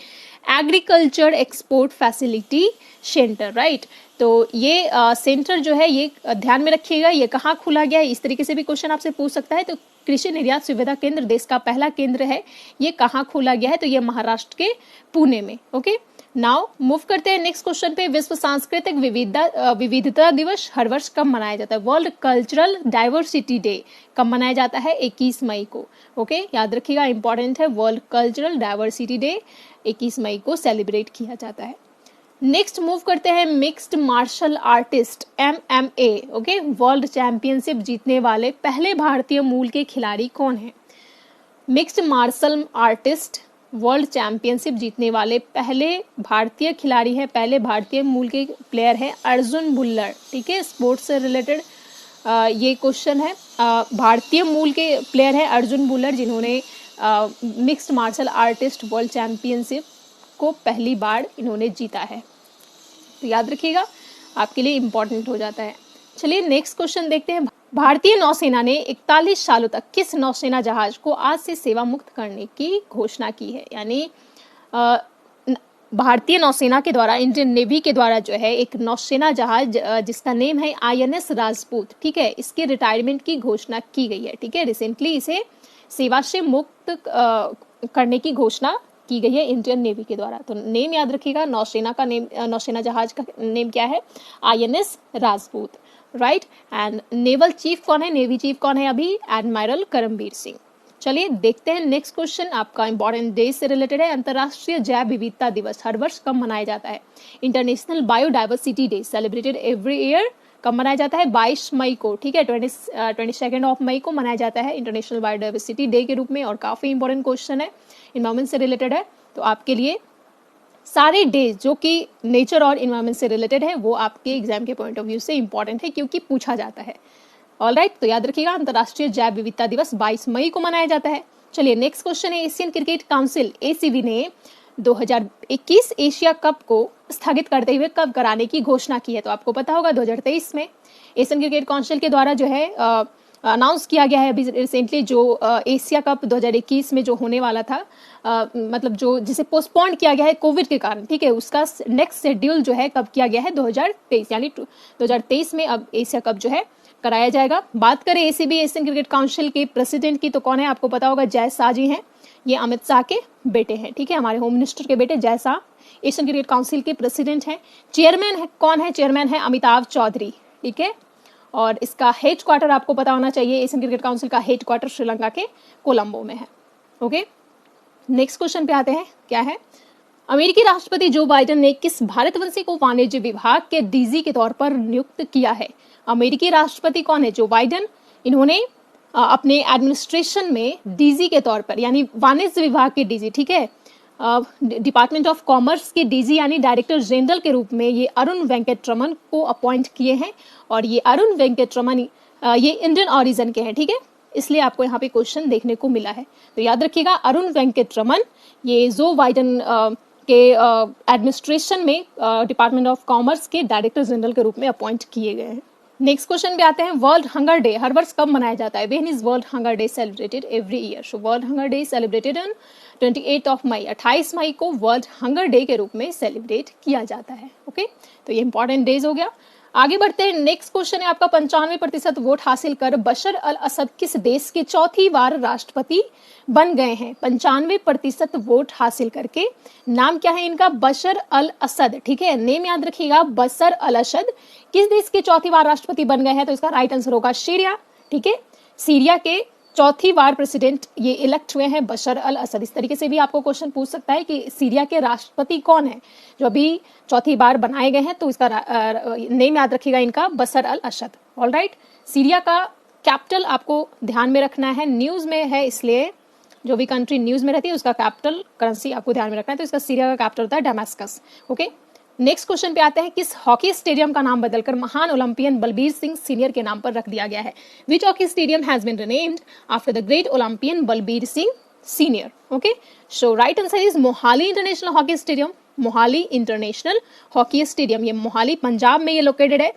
agriculture export facility centre. Right, तो ये सेंटर जो है ये ध्यान में रखिएगा, ये कहाँ खोला गया है, इस तरीके से भी क्वेश्चन आपसे पूछ सकता है। तो कृषि निर्यात सुविधा केंद्र देश का पहला केंद्र है, ये कहाँ खोला गया है? तो ये महाराष्ट्र के पुणे में। ओके, नाउ मूव करते हैं नेक्स्ट क्वेश्चन पे। विश्व सांस्कृतिक विविधता दिवस हर वर्ष कब मनाया जाता है? वर्ल्ड कल्चरल डाइवर्सिटी डे कब मनाया जाता है? 21 मई को। ओके, याद रखिएगा, इंपॉर्टेंट है, वर्ल्ड कल्चरल डाइवर्सिटी डे 21 मई को सेलिब्रेट किया जाता है। नेक्स्ट मूव करते हैं, mixed martial artist MMA okay world championship जीतने वाले पहले भारतीय मूल के खिलाड़ी कौन है? Mixed martial artist world championship जीतने वाले पहले भारतीय खिलाड़ी है, पहले भारतीय मूल के प्लेयर है अर्जुन भुल्लर। ठीक है, स्पोर्ट्स से रिलेटेड ये क्वेश्चन है। भारतीय मूल के प्लेयर है अर्जुन भुल्लर, जिन्होंने mixed martial artist world championship को पहली बार इन्होंने जीता है, तो याद रखिएगा, आपके लिए इम्पोर्टेंट हो जाता है। चलिए नेक्स्ट क्वेश्चन देखते हैं। भारतीय नौसेना ने 41 सालों तक किस नौसेना जहाज को आज से सेवा मुक्त करने की घोषणा की है? यानी भारतीय नौसेना के द्वारा, इंडियन नेवी के द्वारा जो है एक नौसेना जहाज जिसका नेम है INS राजपूत, ठीक है, इसके रिटायरमेंट की घोषणा की गई है। ठीक है, रिसेंटली इसे सेवा से मुक्त करने की घोषणा की गई है इंडियन नेवी के द्वारा। तो नेम याद रखिएगा, नौसेना का नेम, नौसेना जहाज का नेम क्या है? INS Rajput. Right, and naval chief कौन है, नेवी चीफ कौन है अभी? एडमिरल करमबीर सिंह। चलिए देखते हैं नेक्स्ट क्वेश्चन, आपका इंपॉर्टेंट डे से रिलेटेड है। अंतर्राष्ट्रीय जैव विविधता दिवस हर वर्ष कब मनाया जाता है? International biodiversity day celebrated every year कब मनाया जाता है? 22 मई को। ठीक है, 22 मई को मनाया जाता है इंटरनेशनल बायोडाइवर्सिटी डे के रूप में। और काफ़ी इंपॉर्टेंट क्वेश्चन है, इन्वायरमेंट से रिलेटेड है, तो आपके लिए सारे डेज जो कि नेचर और इन्वायरमेंट से रिलेटेड है वो आपके एग्जाम के पॉइंट ऑफ व्यू से इंपॉर्टेंट है, क्योंकि पूछा जाता है। ऑलराइट, तो याद रखिएगा, अंतर्राष्ट्रीय जैव विविधता दिवस 22 मई को मनाया जाता है। चलिए नेक्स्ट क्वेश्चन है, एशियन क्रिकेट काउंसिल ACB ने 2021 एशिया कप को स्थगित करते हुए कब कराने की घोषणा की है? तो आपको पता होगा 2023 में एशियन क्रिकेट काउंसिल के द्वारा जो है अनाउंस किया गया है अभी रिसेंटली, जो एशिया कप 2021 में जो होने वाला था, मतलब जो जिसे पोस्टपोन किया गया है कोविड के कारण। ठीक है, उसका नेक्स्ट शेड्यूल जो है कब किया गया है? 2023, यानी 2023 में अब एशिया कप जो है कराया जाएगा। बात करें ACB एशियन क्रिकेट काउंसिल के प्रेसिडेंट की, तो कौन है आपको पता होगा? जय शाह जी हैं, ये अमित शाह के बेटे हैं। ठीक है, हमारे होम मिनिस्टर के बेटे Jay Shah Asian cricket council के प्रेसिडेंट हैं। चेयरमैन है कौन है? चेयरमैन है अमिताभ चौधरी। ठीक है, और इसका हेड क्वार्टर आपको पता होना चाहिए, एशियन क्रिकेट काउंसिल का हेड क्वार्टर श्रीलंका के कोलंबो में है। ओके, नेक्स्ट क्वेश्चन पे आते हैं, क्या है? अमेरिकी राष्ट्रपति जो बाइडेन ने किस भारतवंशी को वाणिज्य विभाग के DG के तौर पर नियुक्त किया है? अमेरिकी राष्ट्रपति कौन है? जो बाइडेन, इन्होंने अपने एडमिनिस्ट्रेशन में डीजी के तौर पर, यानी वाणिज्य विभाग के डीजी, ठीक है, डिपार्टमेंट ऑफ कॉमर्स के डीजी यानी डायरेक्टर जनरल के रूप में ये अरुण वेंकटरमन को अपॉइंट किए हैं। और ये अरुण वेंकटरमन ये इंडियन ऑरिजिन के हैं, ठीक है, इसलिए आपको यहाँ पे क्वेश्चन देखने को मिला है। तो याद रखिएगा अरुण वेंकटरमन ये जो बाइडेन के एडमिनिस्ट्रेशन में डिपार्टमेंट ऑफ कॉमर्स के डायरेक्टर जनरल के रूप में अपॉइंट किए गए हैं। नेक्स्ट क्वेश्चन पे आते हैं, वर्ल्ड हंगर डे हर वर्ष कब मनाया जाता है? When is world hunger day celebrated every year? So world hunger day celebrated on 28 of May, 28 मई को वर्ल्ड हंगर डे के रूप में सेलिब्रेट किया जाता है। ओके, तो ये इंपॉर्टेंट डेज हो गया। आगे बढ़ते हैं, नेक्स्ट क्वेश्चन है आपका, 95% वोट हासिल कर बशर अल असद किस देश के चौथी बार राष्ट्रपति बन गए हैं? 95% वोट हासिल करके, नाम क्या है इनका? बशर अल असद, ठीक है, नेम याद रखिएगा, बशर अल असद किस देश के चौथी बार राष्ट्रपति बन गए हैं? तो इसका राइट आंसर होगा सीरिया, ठीक है, सीरिया के चौथी बार प्रेसिडेंट ये इलेक्ट हुए हैं बशर अल असद। इस तरीके से भी आपको क्वेश्चन पूछ सकता है कि सीरिया के राष्ट्रपति कौन है जो अभी चौथी बार बनाए गए हैं, तो इसका नेम याद रखिएगा इनका, बशर अल असद। ऑलराइट, सीरिया का कैपिटल आपको ध्यान में रखना है, न्यूज में है, इसलिए जो भी कंट्री न्यूज में रहती है उसका कैपिटल करेंसी आपको ध्यान में रखना है, तो इसका सीरिया का कैपिटल होता है डेमास्कस। ओके, नेक्स्ट क्वेश्चन पे आते हैं, किस हॉकी स्टेडियम का नाम बदलकर महान ओलंपियन बलबीर सिंह सीनियर के नाम पर रख दिया गया है? Which hockey stadium has been renamed after the great Olympian Balbir Singh senior? Okay, so right answer is Mohali international hockey stadium. Mohali international hockey stadium, ये मोहाली पंजाब में ये लोकेटेड है।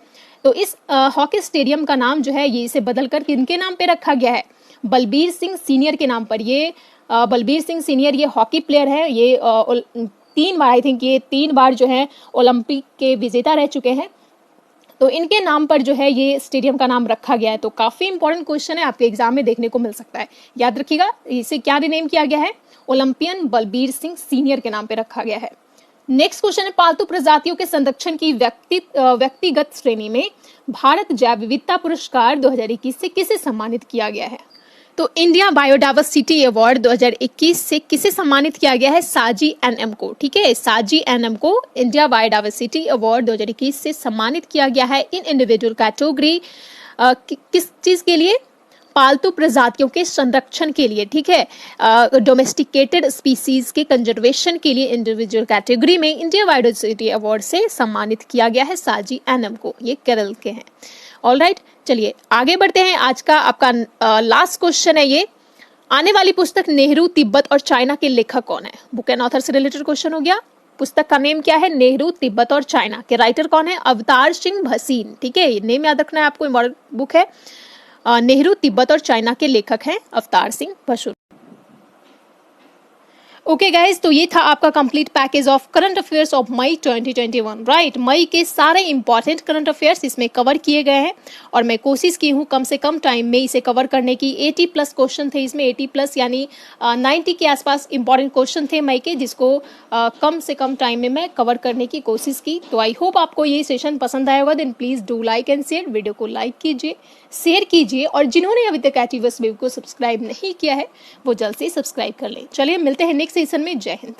तो इस हॉकी स्टेडियम का नाम जो है ये इसे बदलकर किनके नाम पे रखा गया है? बलबीर सिंह सीनियर के नाम पर। ये बलबीर सिंह सीनियर ये हॉकी प्लेयर है, ये 3 बार, आई थिंक ये 3 बार जो है ओलंपिक के विजेता रह चुके हैं, तो इनके नाम पर जो है ये स्टेडियम का नाम रखा गया है। तो काफी इंपॉर्टेंट क्वेश्चन है, आपके एग्जाम में देखने को मिल सकता है। याद रखिएगा इसे क्या रिनेम किया गया है? ओलंपियन बलबीर सिंह सीनियर के नाम पे रखा गया है। नेक्स्ट क्वेश्चन है, पालतू प्रजातियों के संरक्षण की व्यक्तिगत श्रेणी में भारत जैव विविधता पुरस्कार 2021 से किसे सम्मानित किया गया है? तो इंडिया बायोडाइवर्सिटी अवार्ड 2021 से किसे सम्मानित किया गया है? साजी एनएम को, ठीक है, साजी एनएम को इंडिया बायोडाइवर्सिटी अवार्ड 2021 से सम्मानित किया गया है इन इंडिविजुअल कैटेगरी। किस चीज के लिए? पालतू प्रजातियों के संरक्षण के लिए, ठीक है, डोमेस्टिकेटेड स्पीसीज के कंजर्वेशन के लिए इंडिविजुअल कैटेगरी में इंडिया बायोडाइवर्सिटी अवार्ड से सम्मानित किया गया है साजी एनएम को। ये केरल के हैं। ऑलराइट, चलिए आगे बढ़ते हैं। आज का आपका लास्ट क्वेश्चन है ये, आने वाली पुस्तक नेहरू तिब्बत और चाइना के लेखक कौन है? बुक एंड ऑथर से रिलेटेड क्वेश्चन हो गया। पुस्तक का नेम क्या है? नेहरू तिब्बत और चाइना के राइटर कौन है? अवतार सिंह भसीन, ठीक है, ये नेम याद रखना है आपको, इम्पोर्टेंट बुक है। नेहरू तिब्बत और चाइना के लेखक हैं अवतार सिंह भसीन। ओके गाइज, तो ये था आपका complete package of current affairs of May 2021, right. मई के सारे इंपॉर्टेंट करंट अफेयर्स इसमें कवर किए गए हैं और मैं कोशिश की हूँ कम से कम टाइम में इसे कवर करने की। 80+ क्वेश्चन थे इसमें, 80+ यानी 90 के आसपास इंपॉर्टेंट क्वेश्चन थे मई के, जिसको कम से कम टाइम में मैं कवर करने की कोशिश की। तो आई होप आपको ये सेशन पसंद आया होगा। Then please do like and share, video को लाइक कीजिए, शेयर कीजिए, और जिन्होंने अभी तक एचईवर्स वेब को सब्सक्राइब नहीं किया है वो जल्द से सब्सक्राइब कर लें। चलिए मिलते हैं नेक्स्ट सेशन में। जय हिंद।